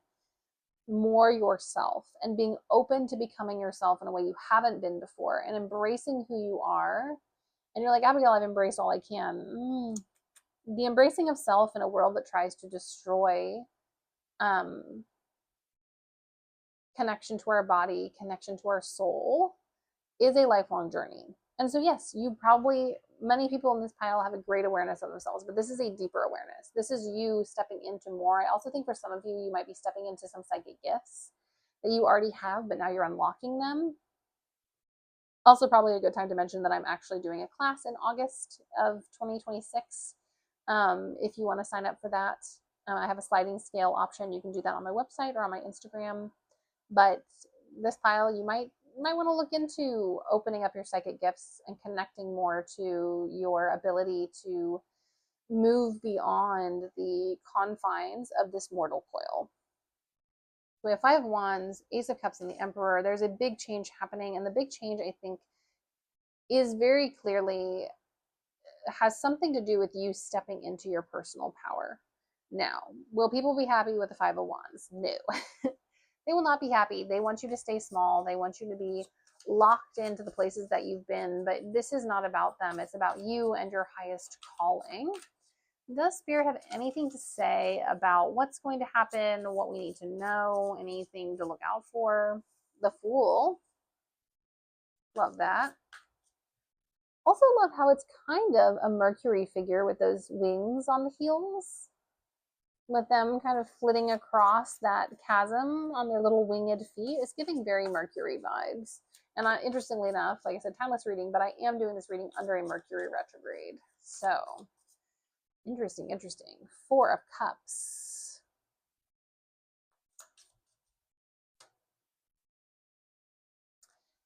A: more yourself and being open to becoming yourself in a way you haven't been before and embracing who you are. And you're like, Abigail, I've embraced all I can. The embracing of self in a world that tries to destroy connection to our body, connection to our soul is a lifelong journey. And so, yes, you probably, many people in this pile have a great awareness of themselves, but this is a deeper awareness. This is you stepping into more. I also think for some of you, you might be stepping into some psychic gifts that you already have, but now you're unlocking them. Also, probably a good time to mention that I'm actually doing a class in August of 2026. If you want to sign up for that, I have a sliding scale option. You can do that on my website or on my Instagram. But this pile, you might want to look into opening up your psychic gifts and connecting more to your ability to move beyond the confines of this mortal coil. We have Five of Wands, Ace of Cups, and the Emperor. There's a big change happening, and the big change, I think, is very clearly has something to do with you stepping into your personal power. Now, will people be happy with the Five of Wands? No. They will not be happy. They want you to stay small. They want you to be locked into the places that you've been, but this is not about them. It's about you and your highest calling. Does Spirit have anything to say about what's going to happen, what we need to know, anything to look out for? The Fool. Love that. Also love how it's kind of a Mercury figure with those wings on the heels, with them kind of flitting across that chasm on their little winged feet. It's giving very Mercury vibes. And interestingly enough, like I said, timeless reading, but I am doing this reading under a Mercury retrograde. So interesting, interesting. Four of Cups.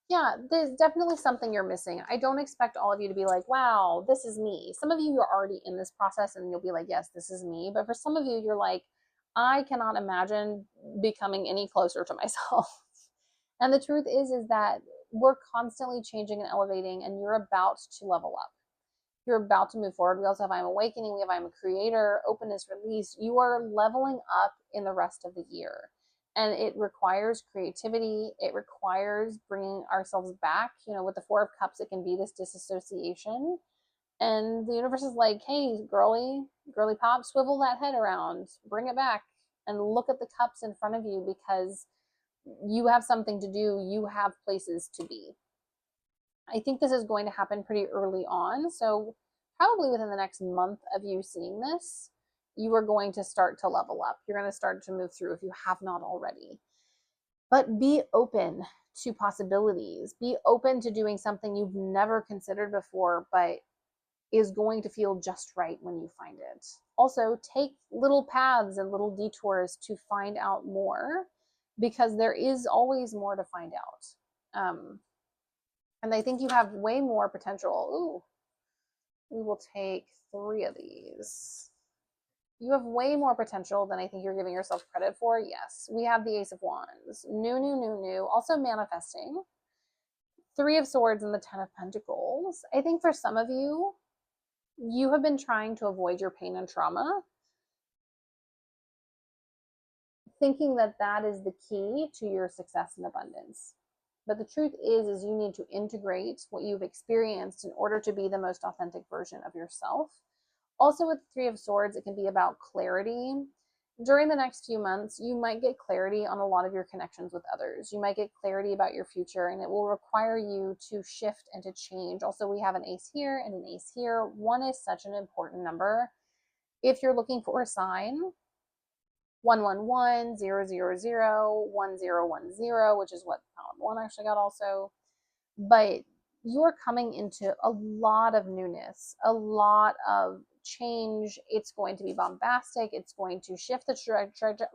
A: Yeah, there's definitely something you're missing. I don't expect all of you to be like, wow, this is me. Some of you are already in this process and you'll be like, yes, this is me. But for some of you, you're like, I cannot imagine becoming any closer to myself. And the truth is that we're constantly changing and elevating, and you're about to level up. You're about to move forward. We also have I'm Awakening. We have I'm a Creator, Openness, Release. You are leveling up in the rest of the year. And it requires creativity. It requires bringing ourselves back. You know, with the Four of Cups, it can be this disassociation. And the universe is like, hey, girly pop, swivel that head around, bring it back, and look at the cups in front of you because you have something to do. You have places to be. I think this is going to happen pretty early on. So probably within the next month of you seeing this, you are going to start to level up. You're going to start to move through if you have not already. But be open to possibilities. Be open to doing something you've never considered before, but is going to feel just right when you find it. Also, take little paths and little detours to find out more, because there is always more to find out. And I think you have way more potential. Ooh, we will take 3 of these. You have way more potential than I think you're giving yourself credit for. Yes, we have the Ace of Wands. New. Also manifesting. 3 of Swords and the 10 of Pentacles. I think for some of you, you have been trying to avoid your pain and trauma, thinking that that is the key to your success and abundance. But the truth is you need to integrate what you've experienced in order to be the most authentic version of yourself. Also, with the 3 of Swords, it can be about clarity. During the next few months, you might get clarity on a lot of your connections with others. You might get clarity about your future, and it will require you to shift and to change. Also, we have an ace here and an ace here. 1 is such an important number. If you're looking for a sign, 111, 000, 1010, which is what Pound 1 actually got also. But you're coming into a lot of newness, a lot of change. It's going to be bombastic. It's going to shift the trajectory.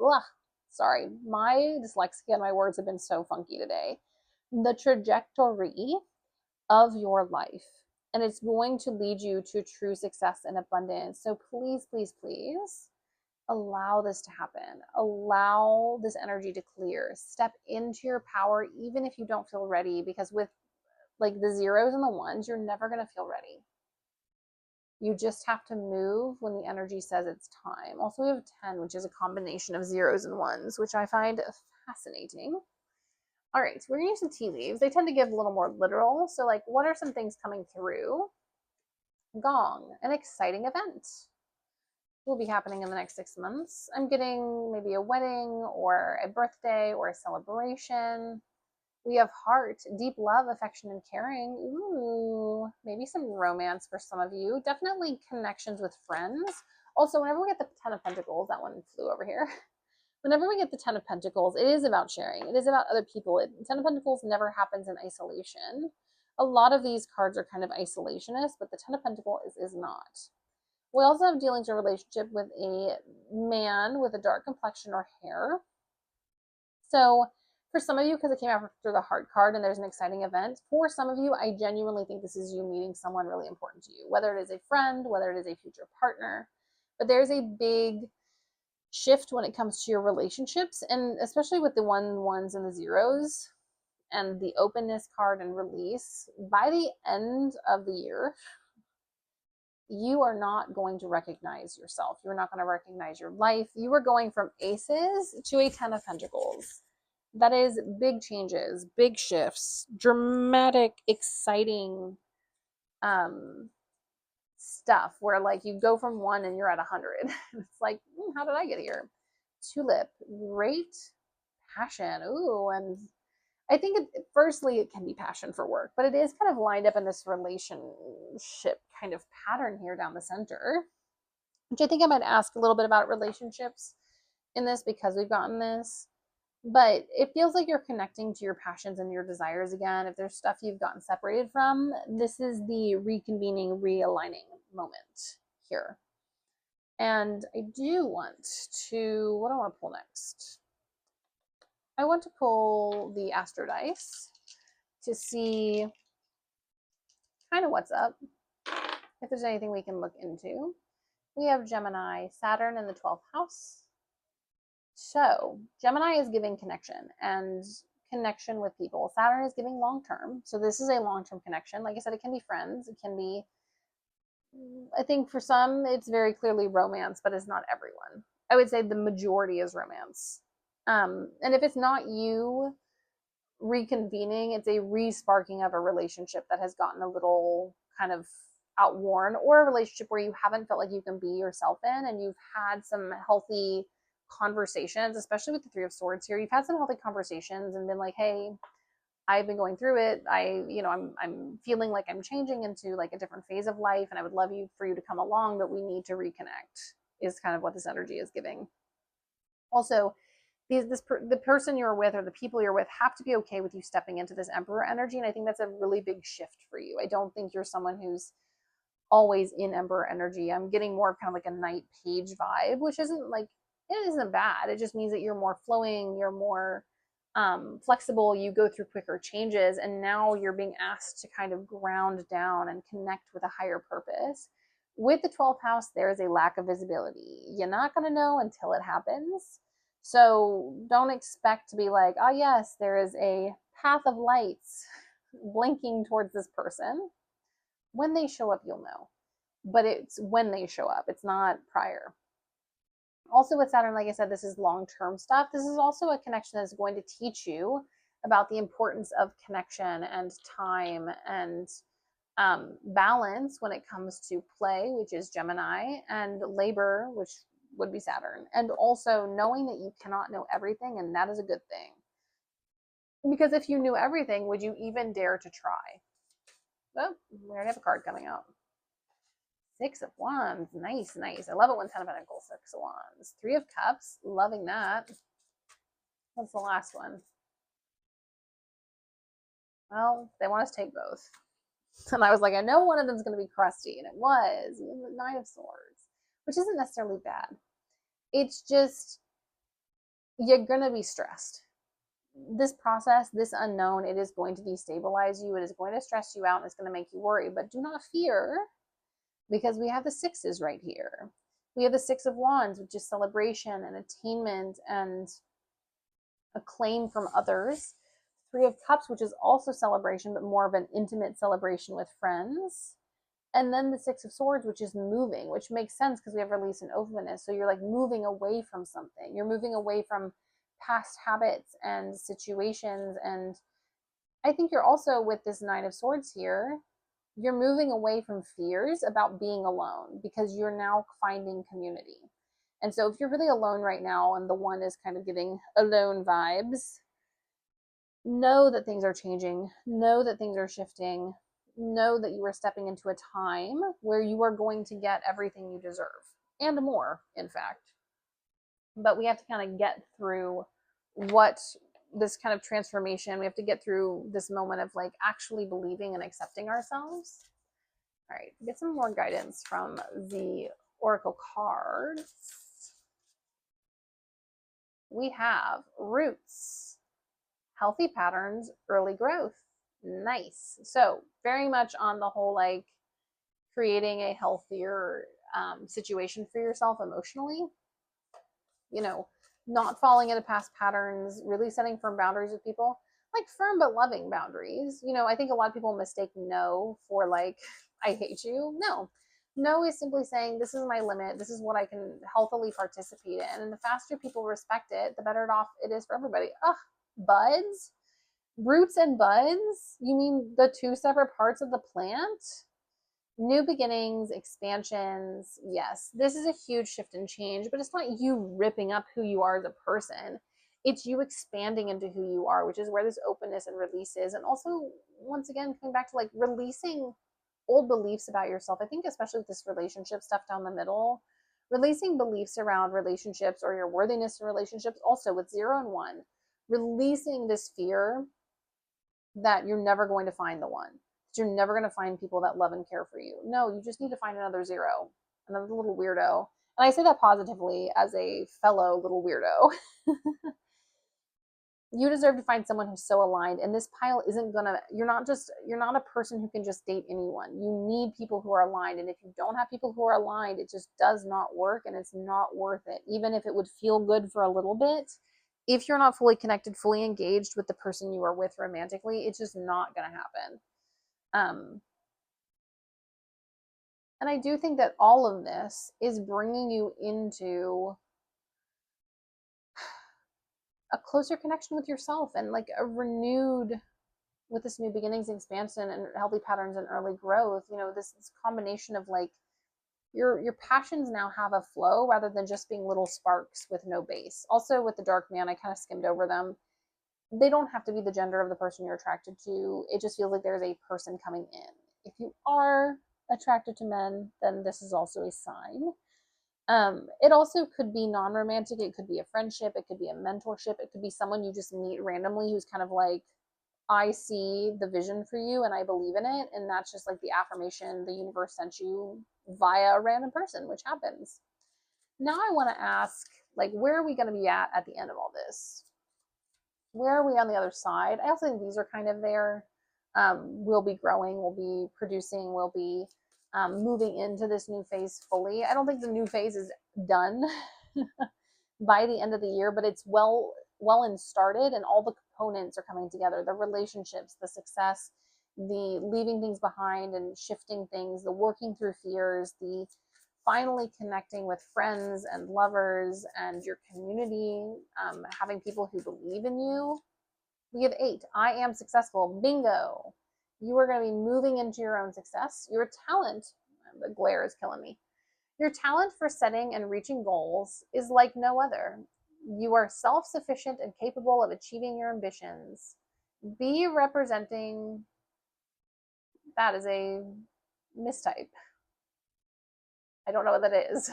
A: Sorry, my dyslexia and my words have been so funky today. The trajectory of your life. And it's going to lead you to true success and abundance. So please, please, please allow this to happen. Allow this energy to clear. Step into your power, even if you don't feel ready, because with like the 0s and the 1s, you're never going to feel ready. You just have to move when the energy says it's time. Also, we have 10, which is a combination of 0s and 1s, which I find fascinating. All right, we're going to use some tea leaves. They tend to give a little more literal. So, like, what are some things coming through? Gong, an exciting event will be happening in the next 6 months. I'm getting maybe a wedding or a birthday or a celebration. We have heart, deep love, affection, and caring. Ooh, maybe some romance for some of you. Definitely connections with friends. Also, whenever we get the 10 of Pentacles, that one flew over here. Whenever we get the 10 of Pentacles, it is about sharing. It is about other people. 10 of Pentacles never happens in isolation. A lot of these cards are kind of isolationist, but the 10 of Pentacles is not. We also have dealings or relationship with a man with a dark complexion or hair. So for some of you, because it came after the heart card and there's an exciting event, for some of you, I genuinely think this is you meeting someone really important to you, whether it is a friend, whether it is a future partner. But there's a big shift when it comes to your relationships, and especially with the 1s and the 0s and the openness card and release. By the end of the year, you are not going to recognize yourself. You're not going to recognize your life. You are going from aces to a 10 of Pentacles. That is big changes, big shifts, dramatic, exciting stuff where like you go from 1 and you're at 100. It's like, how did I get here? Tulip, great passion. Ooh, and I think firstly it can be passion for work, but it is kind of lined up in this relationship kind of pattern here down the center, which I think I might ask a little bit about relationships in this because we've gotten this. But it feels like you're connecting to your passions and your desires again. If there's stuff you've gotten separated from, this is the reconvening, realigning moment here. And I do want to, what do I want to pull next? I want to pull the Astro Dice to see kind of what's up, if there's anything we can look into. We have Gemini, Saturn in the 12th house. So Gemini is giving connection and connection with people. Saturn is giving long-term. So this is a long-term connection. Like I said, it can be friends. It can be, I think for some, it's very clearly romance, but it's not everyone. I would say the majority is romance. And if it's not you reconvening, it's a re-sparking of a relationship that has gotten a little kind of outworn, or a relationship where you haven't felt like you can be yourself in, and you've had some healthy conversations, especially with the 3 of Swords here. You've had some healthy conversations and been like, hey, I've been going through it. I'm feeling like I'm changing into like a different phase of life, and I would love for you to come along, but we need to reconnect, is kind of what this energy is giving. Also, the person you're with or the people you're with have to be okay with you stepping into this emperor energy. And I think that's a really big shift for you. I don't think you're someone who's always in emperor energy. I'm getting more of kind of like a night page vibe, which isn't like, it isn't bad. It just means that you're more flowing, you're more flexible, you go through quicker changes, and now you're being asked to kind of ground down and connect with a higher purpose. With the 12th house, there is a lack of visibility. You're not going to know until it happens. So don't expect to be like, oh, yes, there is a path of lights blinking towards this person. When they show up, you'll know. But it's when they show up, it's not prior. Also, with Saturn, like I said, this is long term stuff. This is also a connection that's going to teach you about the importance of connection and time and balance when it comes to play, which is Gemini, and labor, which would be Saturn. And also knowing that you cannot know everything, and that is a good thing. Because if you knew everything, would you even dare to try? Oh, we already have a card coming out. Six of Wands, nice, nice. I love it when 10 of Pentacles, Six of Wands. Three of Cups, loving that. What's the last one? Well, they want us to take both. And I was like, I know one of them's going to be crusty, and it was. The Nine of Swords, which isn't necessarily bad. It's just, you're going to be stressed. This process, this unknown, it is going to destabilize you. It is going to stress you out, and it's going to make you worry. But do not fear, because we have the sixes right here. We have the Six of Wands, which is celebration and attainment and acclaim from others. Three of Cups, which is also celebration, but more of an intimate celebration with friends. And then the Six of Swords, which is moving, which makes sense because we have release and openness. So you're like moving away from something. You're moving away from past habits and situations. And I think you're also, with this Nine of Swords here, you're moving away from fears about being alone because you're now finding community. And so if you're really alone right now and the one is kind of giving alone vibes, know that things are changing, know that things are shifting, know that you are stepping into a time where you are going to get everything you deserve and more, in fact. But we have to kind of get through what this kind of transformation, we have to get through this moment of like actually believing and accepting ourselves. All right, get some more guidance from the Oracle cards. We have roots, healthy patterns, early growth. Nice. So very much on the whole, like creating a healthier situation for yourself emotionally. You know, not falling into past patterns, really setting firm boundaries with people, like firm but loving boundaries. You know, I think a lot of people mistake no for like, I hate you. No. No is simply saying, this is my limit. This is what I can healthily participate in. And the faster people respect it, the better off it is for everybody. Ugh, buds? Roots and buds? You mean the two separate parts of the plant? New beginnings, expansions. Yes, this is a huge shift and change, but it's not you ripping up who you are as a person. It's you expanding into who you are, which is where this openness and release is. And also, once again, coming back to like releasing old beliefs about yourself. I think, especially with this relationship stuff down the middle, releasing beliefs around relationships or your worthiness in relationships, also with 0 and 1, releasing this fear that you're never going to find the one. You're never going to find people that love and care for you. No, you just need to find another 0, another little weirdo. And I say that positively as a fellow little weirdo. You deserve to find someone who's so aligned. And this pile isn't gonna, you're not a person who can just date anyone. You need people who are aligned. And if you don't have people who are aligned, it just does not work and it's not worth it. Even if it would feel good for a little bit, if you're not fully connected, fully engaged with the person you are with romantically, it's just not going to happen. And I do think that all of this is bringing you into a closer connection with yourself and like a renewed, with this new beginnings, expansion, and healthy patterns and early growth. You know, this combination of like your passions now have a flow rather than just being little sparks with no base. Also, with the dark man, I kind of skimmed over them. They don't have to be the gender of the person you're attracted to. It just feels like there's a person coming in. If you are attracted to men, then this is also a sign. It also could be non-romantic. It could be a friendship. It could be a mentorship. It could be someone you just meet randomly who's kind of like, I see the vision for you and I believe in it. And that's just like the affirmation the universe sent you via a random person, which happens. Now I want to ask, like, where are we going to be at the end of all this? Where are we on the other side? I also think these are kind of there. We'll be growing, we'll be producing, we'll be moving into this new phase fully. I don't think the new phase is done by the end of the year, but it's well and started, and all the components are coming together: the relationships, the success, the leaving things behind and shifting things, the working through fears, the finally connecting with friends and lovers and your community, having people who believe in you. We have 8. I am successful. Bingo. You are going to be moving into your own success. Your talent, the glare is killing me. Your talent for setting and reaching goals is like no other. You are self sufficient and capable of achieving your ambitions. Be representing, that is a mistype. I don't know what that is.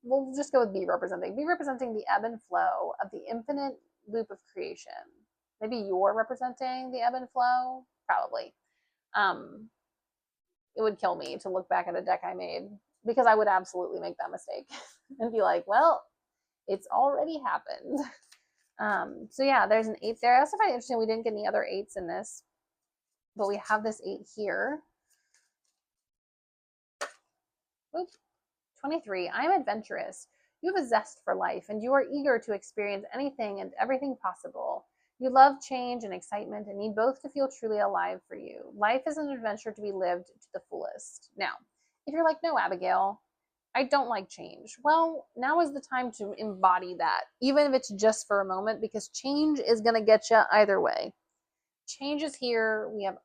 A: We'll just go with be representing. Be representing the ebb and flow of the infinite loop of creation. Maybe you're representing the ebb and flow. Probably. It would kill me to look back at a deck I made, because I would absolutely make that mistake and be like, well, it's already happened. So yeah, there's an 8 there. I also find it interesting we didn't get any other 8s in this, but we have this 8 here. Oops. 23. I am adventurous. You have a zest for life, and you are eager to experience anything and everything possible. You love change and excitement and need both to feel truly alive for you. Life is an adventure to be lived to the fullest. Now, if you're like, no, Abigail, I don't like change. Well, now is the time to embody that, even if it's just for a moment, because change is going to get you either way. Change is here. You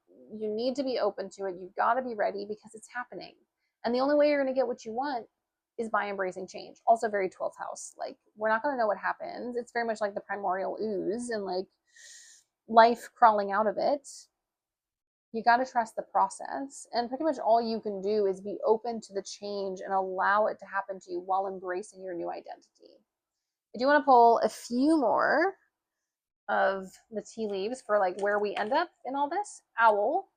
A: need to be open to it. You've got to be ready because it's happening. And the only way you're going to get what you want is by embracing change. Also very 12th house. Like, we're not going to know what happens. It's very much like the primordial ooze and like life crawling out of it. You got to trust the process. And pretty much all you can do is be open to the change and allow it to happen to you while embracing your new identity. I do want to pull a few more of the tea leaves for like where we end up in all this. Owl.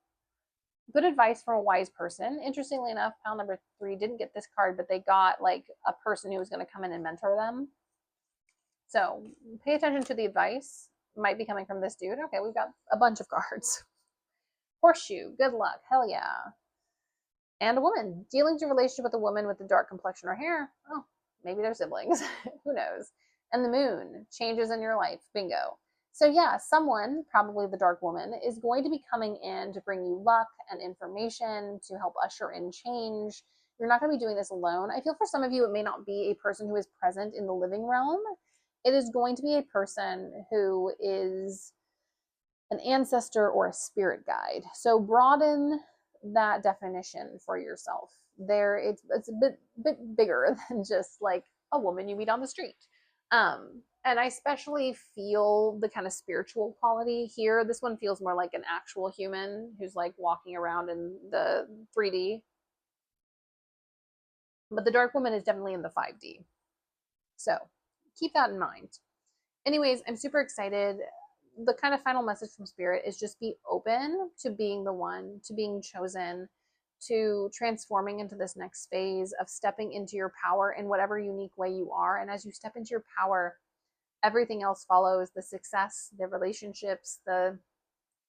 A: Good advice from a wise person. Interestingly enough, pile number 3 didn't get this card, but they got like a person who was going to come in and mentor them. So pay attention to the advice. Might be coming from this dude. Okay, we've got a bunch of cards. Horseshoe. Good luck. Hell yeah. And a woman. Dealing to relationship with a woman with a dark complexion or hair. Oh, maybe they're siblings. Who knows? And the moon. Changes in your life. Bingo. So yeah, someone, probably the dark woman, is going to be coming in to bring you luck and information to help usher in change. You're not going to be doing this alone. I feel for some of you, it may not be a person who is present in the living realm. It is going to be a person who is an ancestor or a spirit guide. So broaden that definition for yourself. It's a bit bigger than just like a woman you meet on the street. And I especially feel the kind of spiritual quality here. This one feels more like an actual human who's like walking around in the 3D. But the dark woman is definitely in the 5D. So keep that in mind. Anyways, I'm super excited. The kind of final message from Spirit is just be open to being the one, to being chosen, to transforming into this next phase of stepping into your power in whatever unique way you are. And as you step into your power, everything else follows: the success, the relationships, the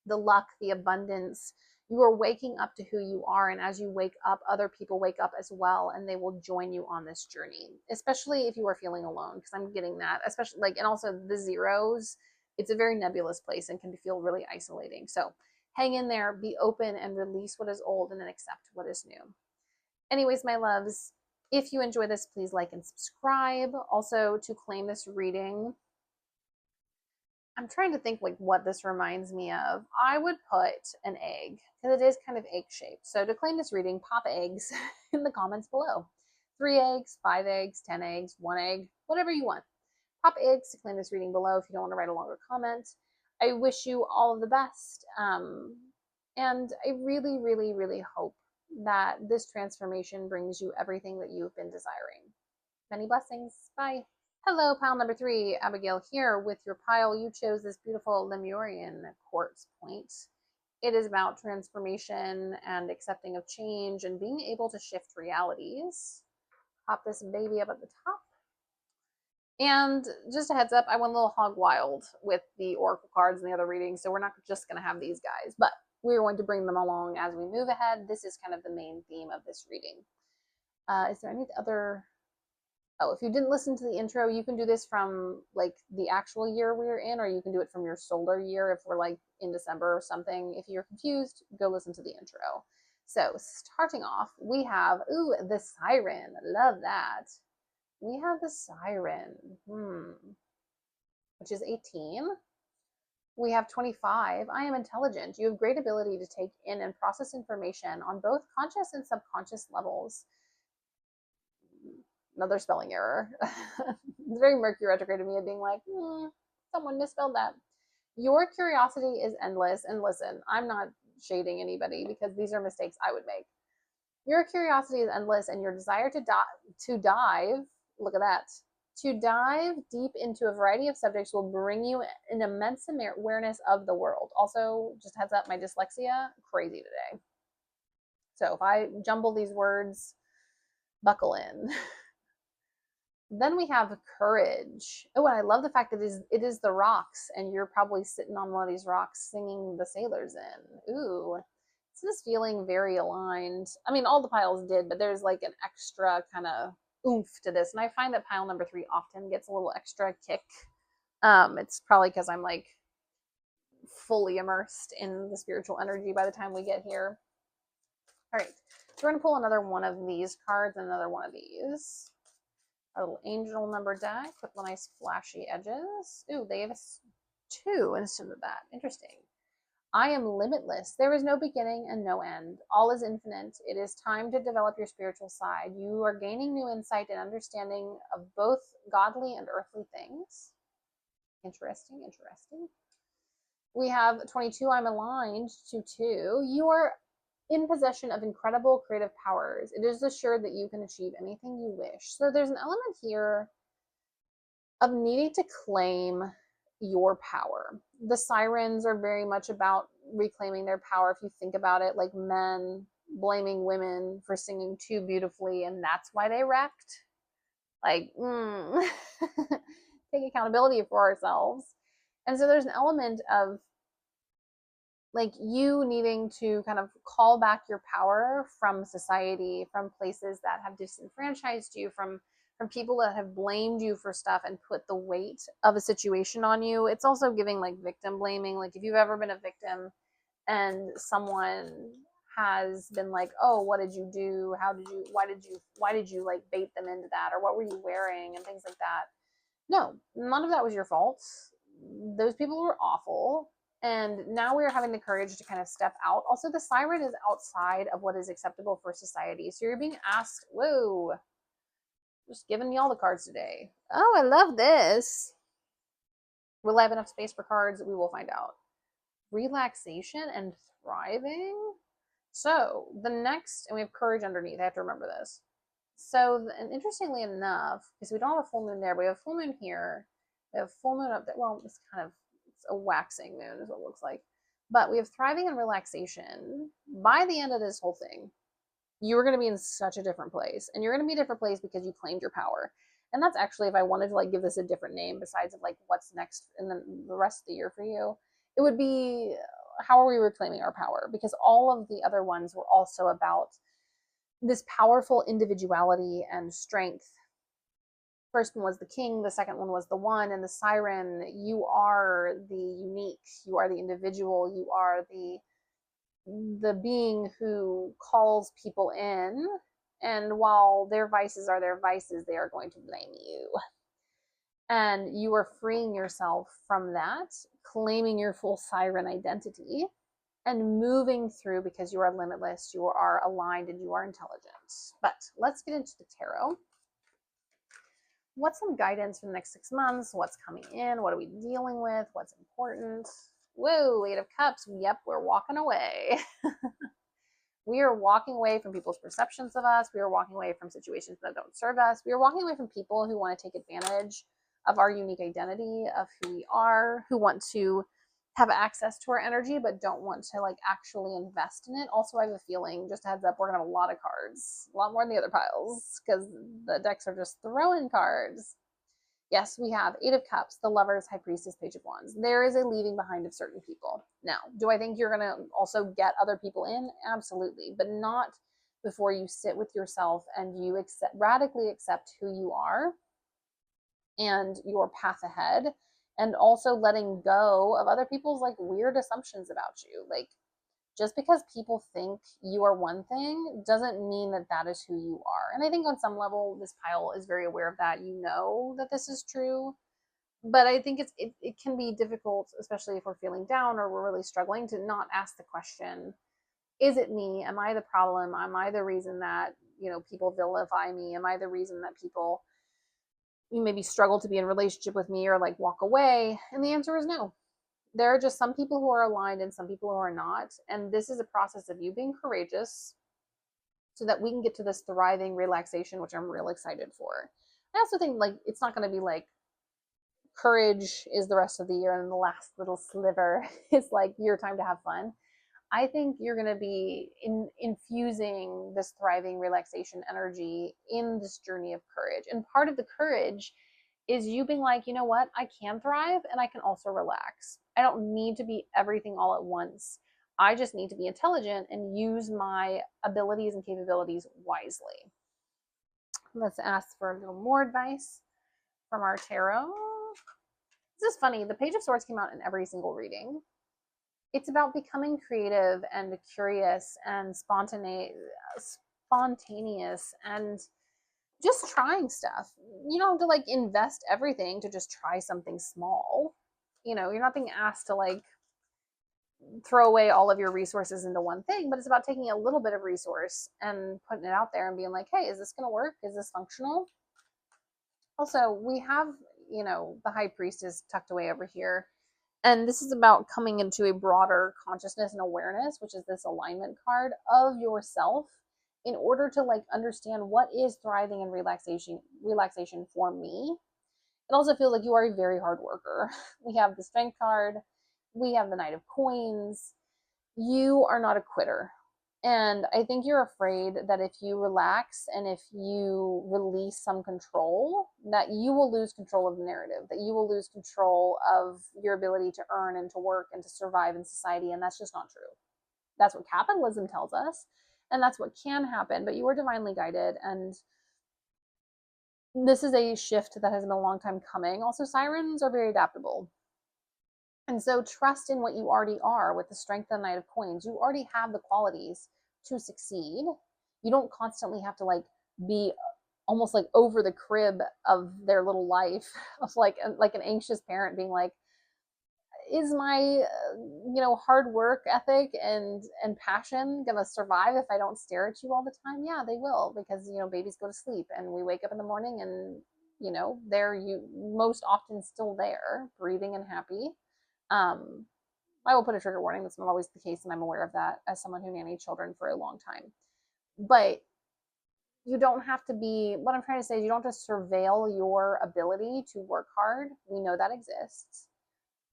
A: luck, the abundance. You are waking up to who you are, and as you wake up, other people wake up as well, and they will join you on this journey, especially if you are feeling alone, because I'm getting that, especially like, and also the zeros. It's a very nebulous place and can feel really isolating. So hang in there, be open, and release what is old and then accept what is new. Anyways, my loves, if you enjoy this, please like and subscribe. Also, to claim this reading, I'm trying to think like what this reminds me of. I would put an egg, because it is kind of egg shaped. So to claim this reading, pop eggs in the comments below. 3 eggs, 5 eggs, 10 eggs, 1 egg, whatever you want. Pop eggs to claim this reading below if you don't want to write a longer comment. I wish you all of the best. And I really, really, really hope that this transformation brings you everything that you've been desiring. Many blessings. Bye. Hello, pile number 3. Abigail here with your pile. You chose this beautiful Lemurian quartz point. It is about transformation and accepting of change and being able to shift realities. Pop this baby up at the top. And just a heads up, I went a little hog wild with the oracle cards and the other readings, so we're not just going to have these guys, but we're going to bring them along as we move ahead. This is kind of the main theme of this reading. Is there any other? Oh, if you didn't listen to the intro, you can do this from like the actual year we're in, or you can do it from your solar year if we're like in December or something. If you're confused, go listen to the intro. So starting off, we have, ooh, the siren. Love that. We have the siren, which is 18. We have 25. I am intelligent. You have great ability to take in and process information on both conscious and subconscious levels. Another spelling error. It's very Mercury retrograde of me being like, someone misspelled that. Your curiosity is endless. And listen, I'm not shading anybody because these are mistakes I would make. Your curiosity is endless, and your desire to dive, look at that, to dive deep into a variety of subjects will bring you an immense awareness of the world. Also, just heads up, my dyslexia, crazy today. So if I jumble these words, buckle in. Then we have courage. Oh, and I love the fact that it is the rocks, and you're probably sitting on one of these rocks singing the sailors in. Ooh, it's just feeling very aligned. I mean, all the piles did, but there's like an extra kind of oomph to this, and I find that pile number 3 often gets a little extra kick. It's probably because I'm like fully immersed in the spiritual energy by the time we get here. All right, so we're gonna pull another one of these cards and another one of these. A little angel number deck with nice flashy edges. Ooh, they have 2 instead of that. Interesting. I am limitless. There is no beginning and no end. All is infinite. It is time to develop your spiritual side. You are gaining new insight and understanding of both godly and earthly things. Interesting, interesting. We have 22. I'm aligned to 2. You are in possession of incredible creative powers. It is assured that you can achieve anything you wish. So there's an element here of needing to claim your power. The sirens are very much about reclaiming their power. If you think about it, like men blaming women for singing too beautifully, and that's why they wrecked. Like, take accountability for ourselves. And so there's an element of like you needing to kind of call back your power from society, from places that have disenfranchised you, from people that have blamed you for stuff and put the weight of a situation on you. It's also giving like victim blaming. Like if you've ever been a victim and someone has been like, oh, what did you do? Why did you like bait them into that? Or what were you wearing? And things like that. No, none of that was your fault. Those people were awful. And now we are having the courage to kind of step out. Also, the siren is outside of what is acceptable for society. So you're being asked, whoa, just giving me all the cards today. Oh, I love this. Will I have enough space for cards? We will find out. Relaxation and thriving. So the next, and we have courage underneath. I have to remember this. So, and interestingly enough, because we don't have a full moon there, we have a full moon here. We have full moon up there. Well, it's kind of a waxing moon is what it looks like. But we have thriving and relaxation. By the end of this whole thing, you're going to be in such a different place. And you're going to be a different place because you claimed your power. And that's actually, if I wanted to like give this a different name besides of like what's next in the rest of the year for you, it would be how are we reclaiming our power? Because all of the other ones were also about this powerful individuality and strength. First one was the king, the second one was the one, and the siren. You are the unique, you are the individual, you are the being who calls people in, and while their vices are their vices, they are going to blame you. And you are freeing yourself from that, claiming your full siren identity, and moving through because you are limitless, you are aligned, and you are intelligent. But let's get into the tarot. What's some guidance for the next 6 months? What's coming in? What are we dealing with? What's important? Whoa, 8 of Cups. Yep, we're walking away. We are walking away from people's perceptions of us. We are walking away from situations that don't serve us. We are walking away from people who want to take advantage of our unique identity, of who we are, who want to have access to our energy but don't want to like actually invest in it. Also, I have a feeling, just a heads up, we're gonna have a lot of cards, a lot more than the other piles, because the decks are just throwing cards. Yes, we have Eight of Cups, the Lovers, High Priestess, Page of Wands. There is a leaving behind of certain people. Now, do I think you're going to also get other people in? Absolutely, but not before you sit with yourself and you radically accept who you are and your path ahead, and also letting go of other people's like weird assumptions about you. Like, just because people think you are one thing doesn't mean that that is who you are. And I think on some level, this pile is very aware of that. You know that this is true. But I think it can be difficult, especially if we're feeling down or we're really struggling, to not ask the question, is it me? Am I the problem? Am I the reason that, people vilify me? Am I the reason that people maybe struggle to be in relationship with me or like walk away? And the answer is no. There are just some people who are aligned and some people who are not. And this is a process of you being courageous so that we can get to this thriving relaxation, which I'm real excited for. I also think like it's not going to be like courage is the rest of the year and the last little sliver is like your time to have fun. I think you're going to be infusing this thriving relaxation energy in this journey of courage. And part of the courage is you being like, you know what, I can thrive and I can also relax. I don't need to be everything all at once. I just need to be intelligent and use my abilities and capabilities wisely. Let's ask for a little more advice from our tarot. This is funny. The Page of Swords came out in every single reading. It's about becoming creative and curious and spontaneous and just trying stuff. You don't have to like invest everything to just try something small. You're not being asked to like throw away all of your resources into one thing, but it's about taking a little bit of resource and putting it out there and being like, hey, is this going to work? Is this functional? Also, we have, the High Priestess tucked away over here. And this is about coming into a broader consciousness and awareness, which is this alignment card of yourself, in order to like understand what is thriving and relaxation for me. It also feels like you are a very hard worker. We have the Strength card, we have the Knight of Coins. You are not a quitter. And I think you're afraid that if you relax and if you release some control, that you will lose control of the narrative, that you will lose control of your ability to earn and to work and to survive in society. And that's just not true. That's what capitalism tells us. And that's what can happen. But you are divinely guided. And this is a shift that has been a long time coming. Also, sirens are very adaptable. And so trust in what you already are with the Strength of the Knight of Coins. You already have the qualities to succeed. You don't constantly have to like be almost like over the crib of their little life of like an anxious parent being like, is my hard work ethic and passion gonna survive if I don't stare at you all the time? Yeah, they will, because babies go to sleep and we wake up in the morning and they're most often still there, breathing and happy. I will put a trigger warning. That's not always the case, and I'm aware of that as someone who nannied children for a long time. But you don't have to be, what I'm trying to say is you don't have to surveil your ability to work hard. We know that exists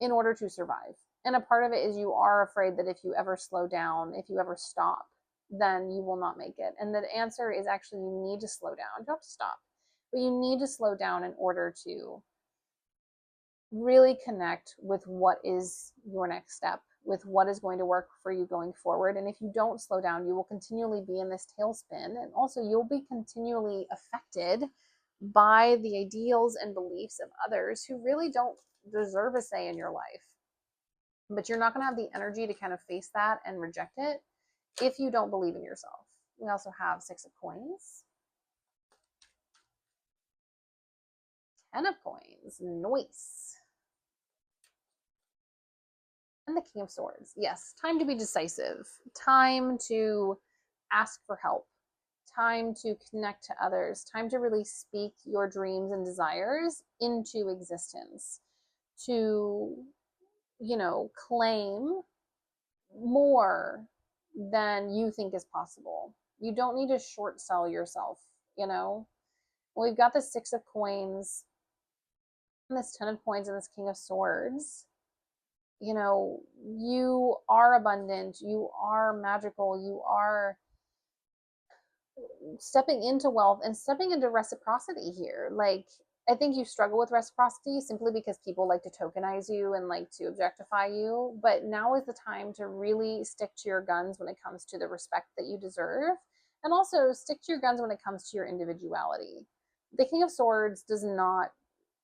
A: in order to survive. And a part of it is you are afraid that if you ever slow down, if you ever stop, then you will not make it. And the answer is actually you need to slow down. You don't have to stop, but you need to slow down in order to really connect with what is your next step, with what is going to work for you going forward. And if you don't slow down, you will continually be in this tailspin. And also you'll be continually affected by the ideals and beliefs of others who really don't deserve a say in your life. But you're not going to have the energy to kind of face that and reject it if you don't believe in yourself. We also have Six of Coins, Ten of Coins, noise. And the King of Swords. Yes, time to be decisive. Time to ask for help. Time to connect to others. Time to really speak your dreams and desires into existence. To, claim more than you think is possible. You don't need to short sell yourself, you know? We've got the Six of Coins, and this Ten of Coins, and this King of Swords. You know, you are abundant, you are magical, you are stepping into wealth and stepping into reciprocity here. Like, I think you struggle with reciprocity simply because people like to tokenize you and like to objectify you. But now is the time to really stick to your guns when it comes to the respect that you deserve. And also stick to your guns when it comes to your individuality. The King of Swords does not,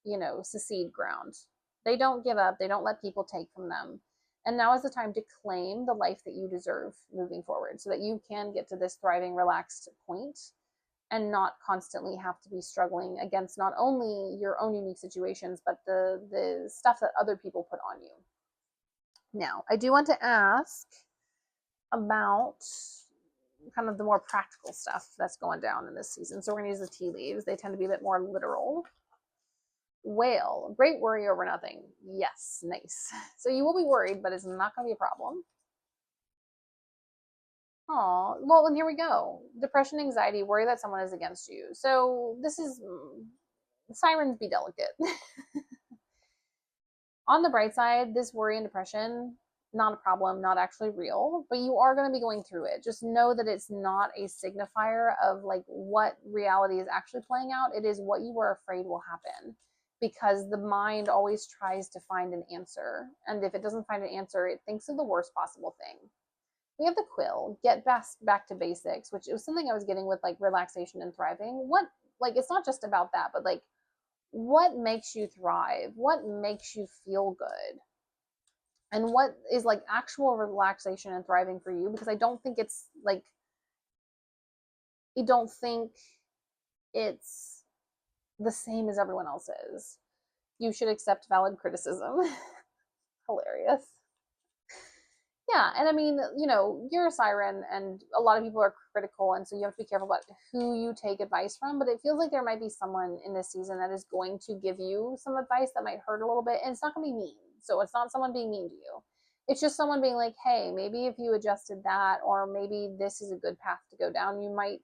A: you know, secede ground. They don't give up, they don't let people take from them. And now is the time to claim the life that you deserve moving forward so that you can get to this thriving, relaxed point and not constantly have to be struggling against not only your own unique situations, but the stuff that other people put on you. Now, I do want to ask about kind of the more practical stuff that's going down in this season. So we're going to use the tea leaves. They tend to be a bit more literal. Whale, great worry over nothing. Yes, nice. So you will be worried, but it's not going to be a problem. Oh, well, and here we go. Depression, anxiety, worry that someone is against you. So this is sirens be delicate. On the bright side, this worry and depression, not a problem, not actually real, but you are going to be going through it. Just know that it's not a signifier of like what reality is actually playing out. It is what you are afraid will happen, because the mind always tries to find an answer. And if it doesn't find an answer, it thinks of the worst possible thing. We have the quill, get back to basics, which was something I was getting with like relaxation and thriving. What, like, it's not just about that, but like, what makes you thrive? What makes you feel good? And what is like actual relaxation and thriving for you? Because I don't think it's like, I don't think it's the same as everyone else's. You should accept valid criticism. Hilarious. Yeah, and I mean, you know, you're a siren, and a lot of people are critical, and so you have to be careful about who you take advice from. But it feels like there might be someone in this season that is going to give you some advice that might hurt a little bit, and it's not going to be mean. So it's not someone being mean to you. It's just someone being like, "Hey, maybe if you adjusted that, or maybe this is a good path to go down." You might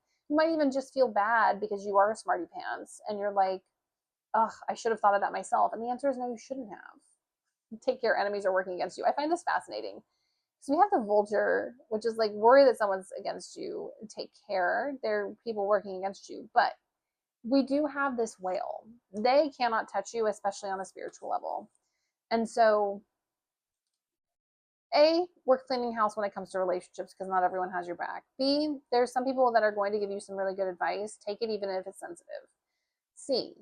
A: even just feel bad because you are a smarty pants, and you're like, "Ugh, I should have thought of that myself." And the answer is no, you shouldn't have. Take care, enemies are working against you. I find this fascinating. So we have the vulture, which is like worry that someone's against you. Take care. There are people working against you. But we do have this whale. They cannot touch you, especially on a spiritual level. And so, A, we're cleaning house when it comes to relationships because not everyone has your back. B, there's some people that are going to give you some really good advice. Take it even if it's sensitive. C,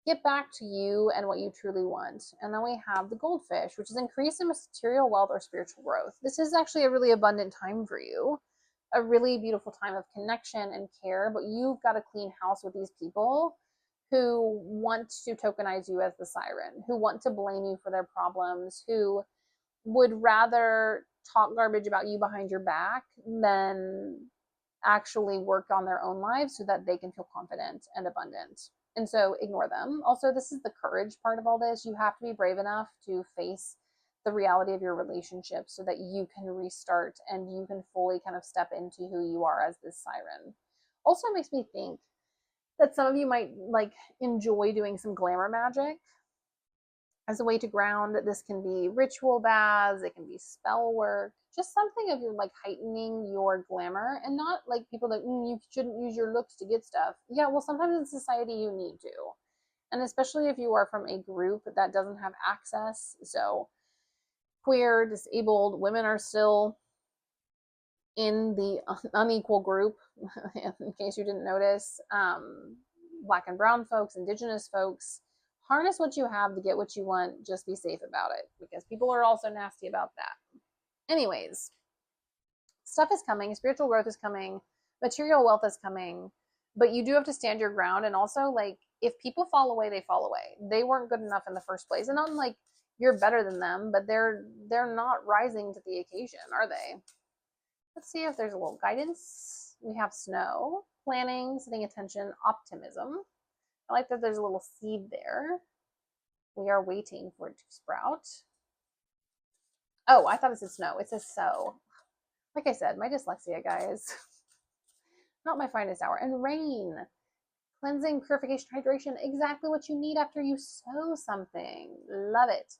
A: get back to you and what you truly want. And then we have the goldfish, which is increase in material wealth or spiritual growth. This is actually a really abundant time for you, a really beautiful time of connection and care, but you've got to clean house with these people who want to tokenize you as the siren, who want to blame you for their problems, who would rather talk garbage about you behind your back than actually work on their own lives so that they can feel confident and abundant. And so ignore them. Also, this is the courage part of all this. You have to be brave enough to face the reality of your relationship so that you can restart and you can fully kind of step into who you are as this siren. Also makes me think that some of you might like enjoy doing some glamour magic as a way to ground. This can be ritual baths, it can be spell work, just something of your like heightening your glamour, and not like people that you shouldn't use your looks to get stuff. Yeah, well, sometimes in society you need to, and especially if you are from a group that doesn't have access. So queer, disabled women are still in the unequal group, in case you didn't notice. Black and brown folks, indigenous folks, harness what you have to get what you want. Just be safe about it, because people are also nasty about that. Anyways, stuff is coming, spiritual growth is coming, material wealth is coming, but you do have to stand your ground. And also, like, if people fall away, they fall away. They weren't good enough in the first place. And not like you're better than them, but they're not rising to the occasion, are they? Let's see if there's a little guidance. We have snow, planning, setting attention, optimism. I like that there's a little seed there. We are waiting for it to sprout. Oh, I thought it said snow. It says sow. Like I said, my dyslexia, guys, not my finest hour. And rain, cleansing, purification, hydration, exactly what you need after you sow something. Love it.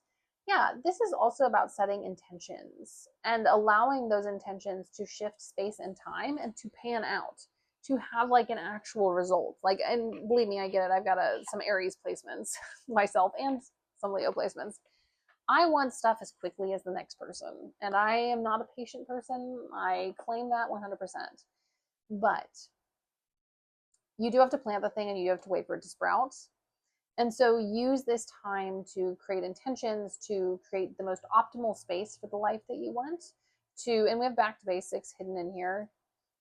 A: Yeah, this is also about setting intentions and allowing those intentions to shift space and time and to pan out, to have like an actual result. Like, and believe me, I get it. I've got some Aries placements myself and some Leo placements. I want stuff as quickly as the next person, and I am not a patient person. I claim that 100%. But you do have to plant the thing and you have to wait for it to sprout. And so use this time to create intentions, to create the most optimal space for the life that you want, to, and we have back to basics hidden in here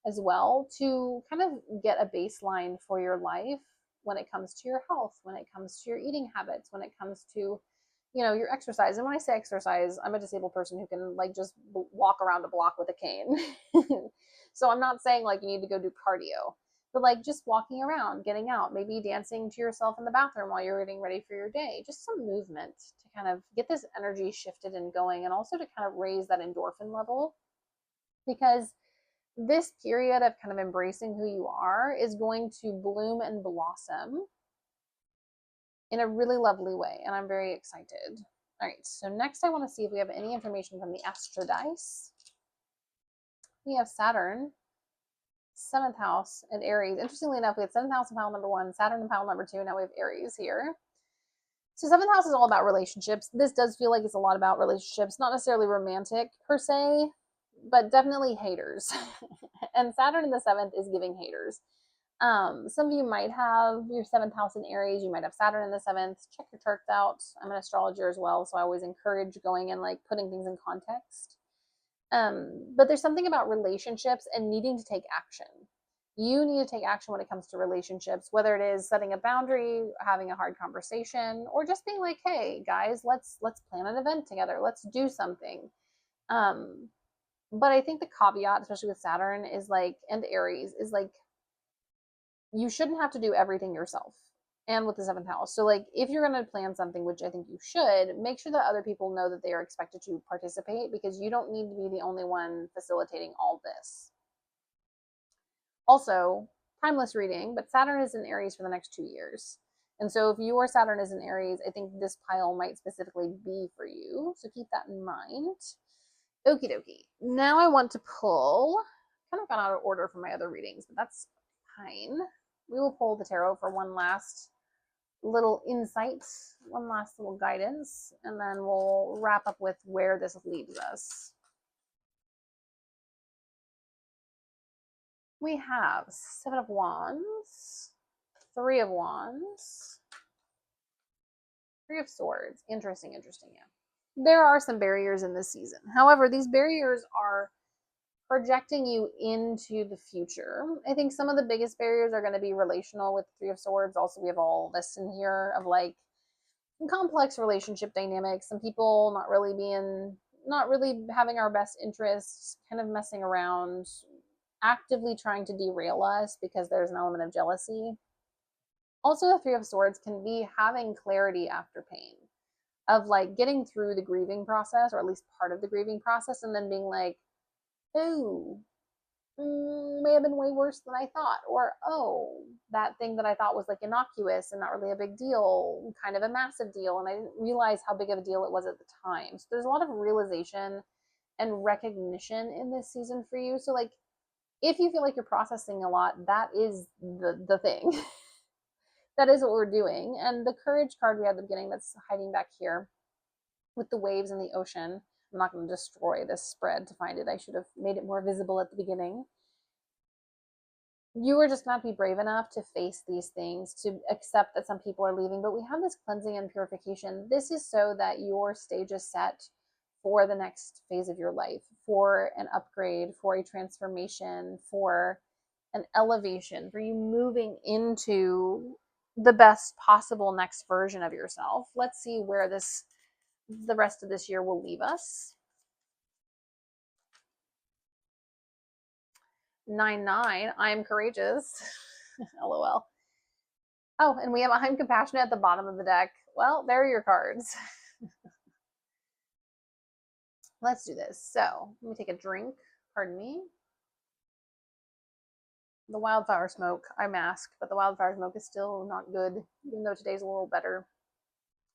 A: as well, to kind of get a baseline for your life when it comes to your health, when it comes to your eating habits, when it comes to, you know, your exercise. And when I say exercise, I'm a disabled person who can like just walk around a block with a cane. So I'm not saying like you need to go do cardio, but like just walking around, getting out, maybe dancing to yourself in the bathroom while you're getting ready for your day, just some movement to kind of get this energy shifted and going, and also to kind of raise that endorphin level, because this period of kind of embracing who you are is going to bloom and blossom in a really lovely way, and I'm very excited. All right, so next I want to see if we have any information from the Astro Dice. We have Saturn, 7th house, and Aries. Interestingly enough, we had 7th house in pile number 1, Saturn in pile number 2, and now we have Aries here. So 7th house is all about relationships. This does feel like it's a lot about relationships, not necessarily romantic per se, but definitely haters. And Saturn in the 7th is giving haters. Some of you might have your 7th house in Aries. You might have Saturn in the 7th. Check your charts out. I'm an astrologer as well, so I always encourage going and like putting things in context. But there's something about relationships and needing to take action. You need to take action when it comes to relationships, whether it is setting a boundary, having a hard conversation, or just being like, hey guys, let's plan an event together. Let's do something. But I think the caveat, especially with Saturn, is like, and Aries, is like, you shouldn't have to do everything yourself. And with the 7th house. So like if you're going to plan something, which I think you should, make sure that other people know that they are expected to participate, because you don't need to be the only one facilitating all this. Also, timeless reading, but Saturn is in Aries for the next 2 years. And so if your Saturn is in Aries, I think this pile might specifically be for you. So keep that in mind. Okie dokie. Now I want to pull, kind of got out of order from my other readings, but that's fine. We will pull the tarot for one last little insight, one last little guidance, and then we'll wrap up with where this leads us. We have 7 of Wands, 3 of Wands, 3 of Swords. Interesting, yeah. There are some barriers in this season. However, these barriers are projecting you into the future. I think some of the biggest barriers are going to be relational with 3 of Swords. Also, we have all this in here of like complex relationship dynamics, some people not really having our best interests, kind of messing around, actively trying to derail us because there's an element of jealousy. Also, the 3 of Swords can be having clarity after pain, of like getting through the grieving process, or at least part of the grieving process, and then being like, oh, may have been way worse than I thought, or oh, that thing that I thought was like innocuous and not really a big deal, kind of a massive deal, and I didn't realize how big of a deal it was at the time. So there's a lot of realization and recognition in this season for you. So like if you feel like you're processing a lot, that is the thing. That is what we're doing. And the courage card we had at the beginning, that's hiding back here with the waves in the ocean. I'm not going to destroy this spread to find it. I should have made it more visible at the beginning. You are just going to have to be brave enough to face these things, to accept that some people are leaving. But we have this cleansing and purification. This is so that your stage is set for the next phase of your life, for an upgrade, for a transformation, for an elevation, for you moving into the best possible next version of yourself. Let's see where the rest of this year will leave us. 9-9, I am courageous. LOL. Oh, and we have I'm compassionate at the bottom of the deck. Well, there are your cards. Let's do this. So let me take a drink. Pardon me. The wildflower smoke, I masked, but the wildflower smoke is still not good, even though today's a little better.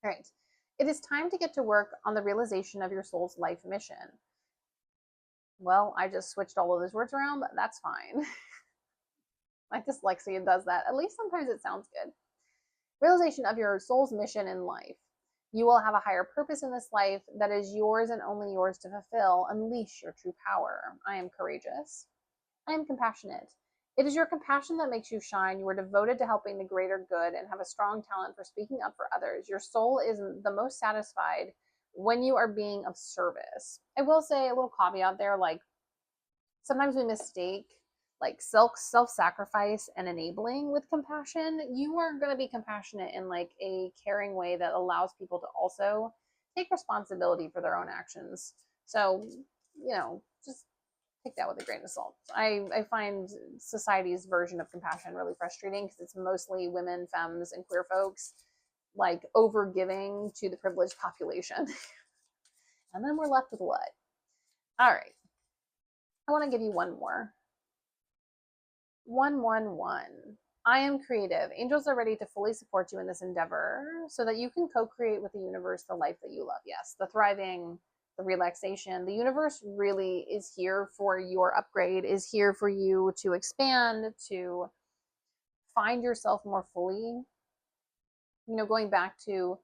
A: All right. It is time to get to work on the realization of your soul's life mission. Well, I just switched all of those words around, but that's fine. My dyslexia does that. At least sometimes it sounds good. Realization of your soul's mission in life. You will have a higher purpose in this life that is yours and only yours to fulfill. Unleash your true power. I am courageous. I am compassionate. It is your compassion that makes you shine. You are devoted to helping the greater good and have a strong talent for speaking up for others. Your soul is the most satisfied when you are being of service. I will say a little caveat there, like sometimes we mistake like self-sacrifice and enabling with compassion. You are going to be compassionate in like a caring way that allows people to also take responsibility for their own actions. So, just take that with a grain of salt. I find society's version of compassion really frustrating because it's mostly women, femmes, and queer folks like over giving to the privileged population. And then we're left with what? All right. I want to give you one more. 111. I am creative. Angels are ready to fully support you in this endeavor so that you can co-create with the universe the life that you love. Yes, the thriving, the relaxation. The universe really is here for your upgrade, is here for you to expand, to find yourself more fully. Going back to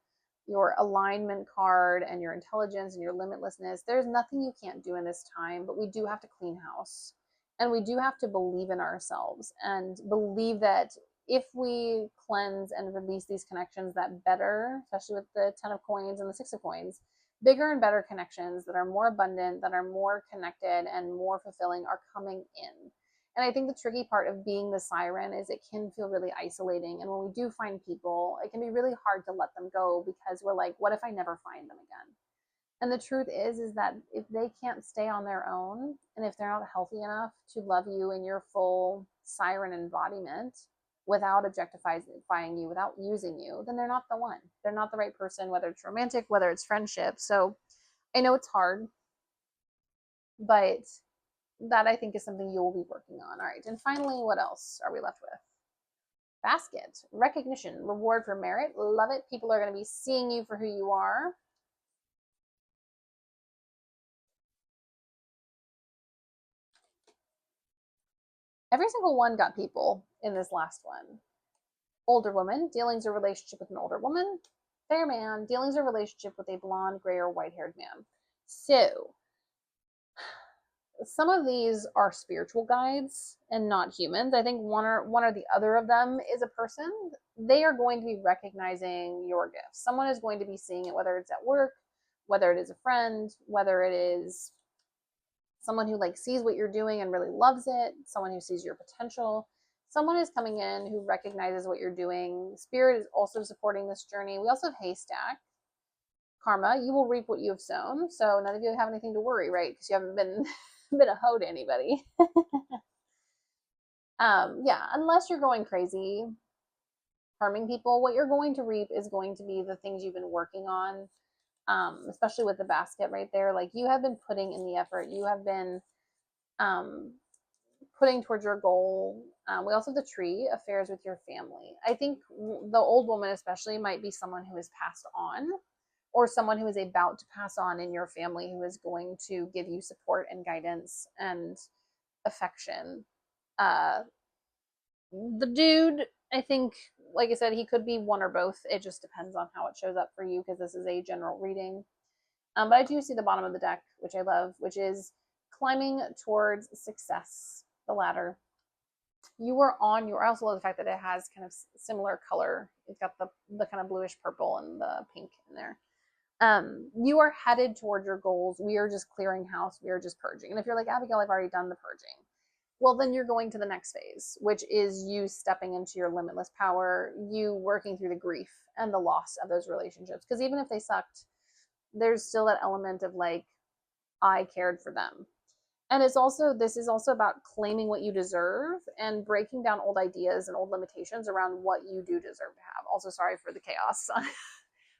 A: your alignment card and your intelligence and your limitlessness, there's nothing you can't do in this time, but we do have to clean house. And we do have to believe in ourselves and believe that if we cleanse and release these connections, that better, especially with the 10 of coins and the 6 of coins, bigger and better connections that are more abundant, that are more connected and more fulfilling are coming in. And I think the tricky part of being the siren is it can feel really isolating. And when we do find people, it can be really hard to let them go because we're like, what if I never find them again? And the truth is that if they can't stay on their own and if they're not healthy enough to love you in your full siren embodiment without objectifying you, without using you, then they're not the one. They're not the right person, whether it's romantic, whether it's friendship. So I know it's hard, but that I think is something you will be working on. All right. And finally, what else are we left with? Basket, recognition, reward for merit. Love it. People are going to be seeing you for who you are. Every single one got people in this last one. Older woman, dealings or relationship with an older woman. Fair man, dealings or relationship with a blonde, gray, or white-haired man. So, some of these are spiritual guides and not humans. I think one or the other of them is a person. They are going to be recognizing your gifts. Someone is going to be seeing it, whether it's at work, whether it is a friend, whether it is someone who like sees what you're doing and really loves it, someone who sees your potential. Someone is coming in who recognizes what you're doing. Spirit is also supporting this journey. We also have Haystack. Karma, you will reap what you have sown. So none of you have anything to worry, right? Because you haven't been a hoe to anybody. Yeah, unless you're going crazy, harming people, what you're going to reap is going to be the things you've been working on. Especially with the basket right there. Like you have been putting in the effort. You have been putting towards your goal. We also have the tree, affairs with your family. I think the old woman especially might be someone who has passed on or someone who is about to pass on in your family who is going to give you support and guidance and affection. The dude, I think, like I said, he could be one or both. It just depends on how it shows up for you because this is a general reading. But I do see the bottom of the deck, which I love, which is climbing towards success, the ladder. You are also love the fact that it has kind of similar color. It's got the kind of bluish purple and the pink in there. You are headed toward your goals. We are just clearing house. We are just purging. And if you're like, Abigail, I've already done the purging. Well, then you're going to the next phase, which is you stepping into your limitless power, you working through the grief and the loss of those relationships. Because even if they sucked, there's still that element of like, I cared for them. And this is also about claiming what you deserve and breaking down old ideas and old limitations around what you do deserve to have. Also, sorry for the chaos.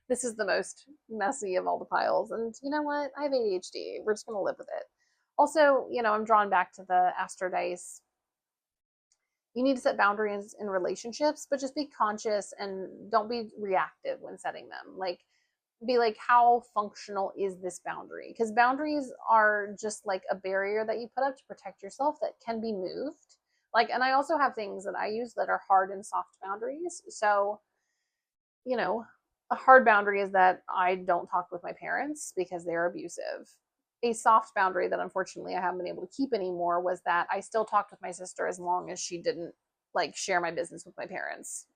A: This is the most messy of all the piles. And you know what? I have ADHD. We're just going to live with it. Also, I'm drawn back to the Astro Dice. You need to set boundaries in relationships, but just be conscious and don't be reactive when setting them. Like, be like, how functional is this boundary? Because boundaries are just like a barrier that you put up to protect yourself that can be moved. Like, and I also have things that I use that are hard and soft boundaries. So, you know, a hard boundary is that I don't talk with my parents because they are abusive. A soft boundary that unfortunately I haven't been able to keep anymore was that I still talked with my sister as long as she didn't like share my business with my parents.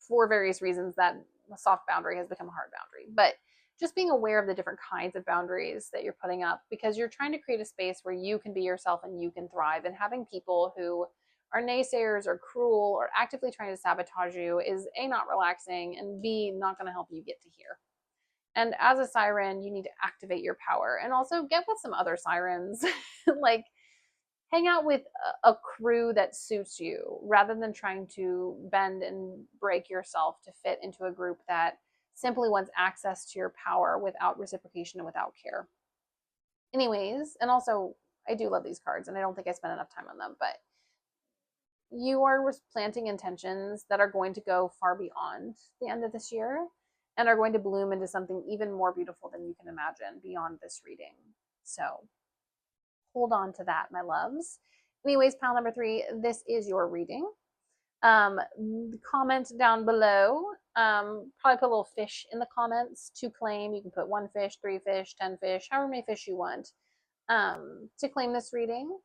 A: For various reasons, that a soft boundary has become a hard boundary. But just being aware of the different kinds of boundaries that you're putting up, because you're trying to create a space where you can be yourself and you can thrive. And having people who are naysayers or cruel or actively trying to sabotage you is A, not relaxing, and B, not going to help you get to here. And as a siren, you need to activate your power and also get with some other sirens. Like, hang out with a crew that suits you rather than trying to bend and break yourself to fit into a group that simply wants access to your power without reciprocation and without care. Anyways, and also, I do love these cards and I don't think I spent enough time on them, but you are planting intentions that are going to go far beyond the end of this year and are going to bloom into something even more beautiful than you can imagine beyond this reading. So hold on to that, my loves. Anyways, pile number 3, this is your reading. Comment down below. Probably put a little fish in the comments to claim. You can put 1 fish, 3 fish, 10 fish, however many fish you want, to claim this reading.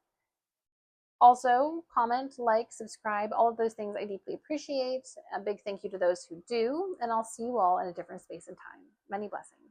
A: Also, comment, like, subscribe, all of those things I deeply appreciate. A big thank you to those who do, and I'll see you all in a different space and time. Many blessings.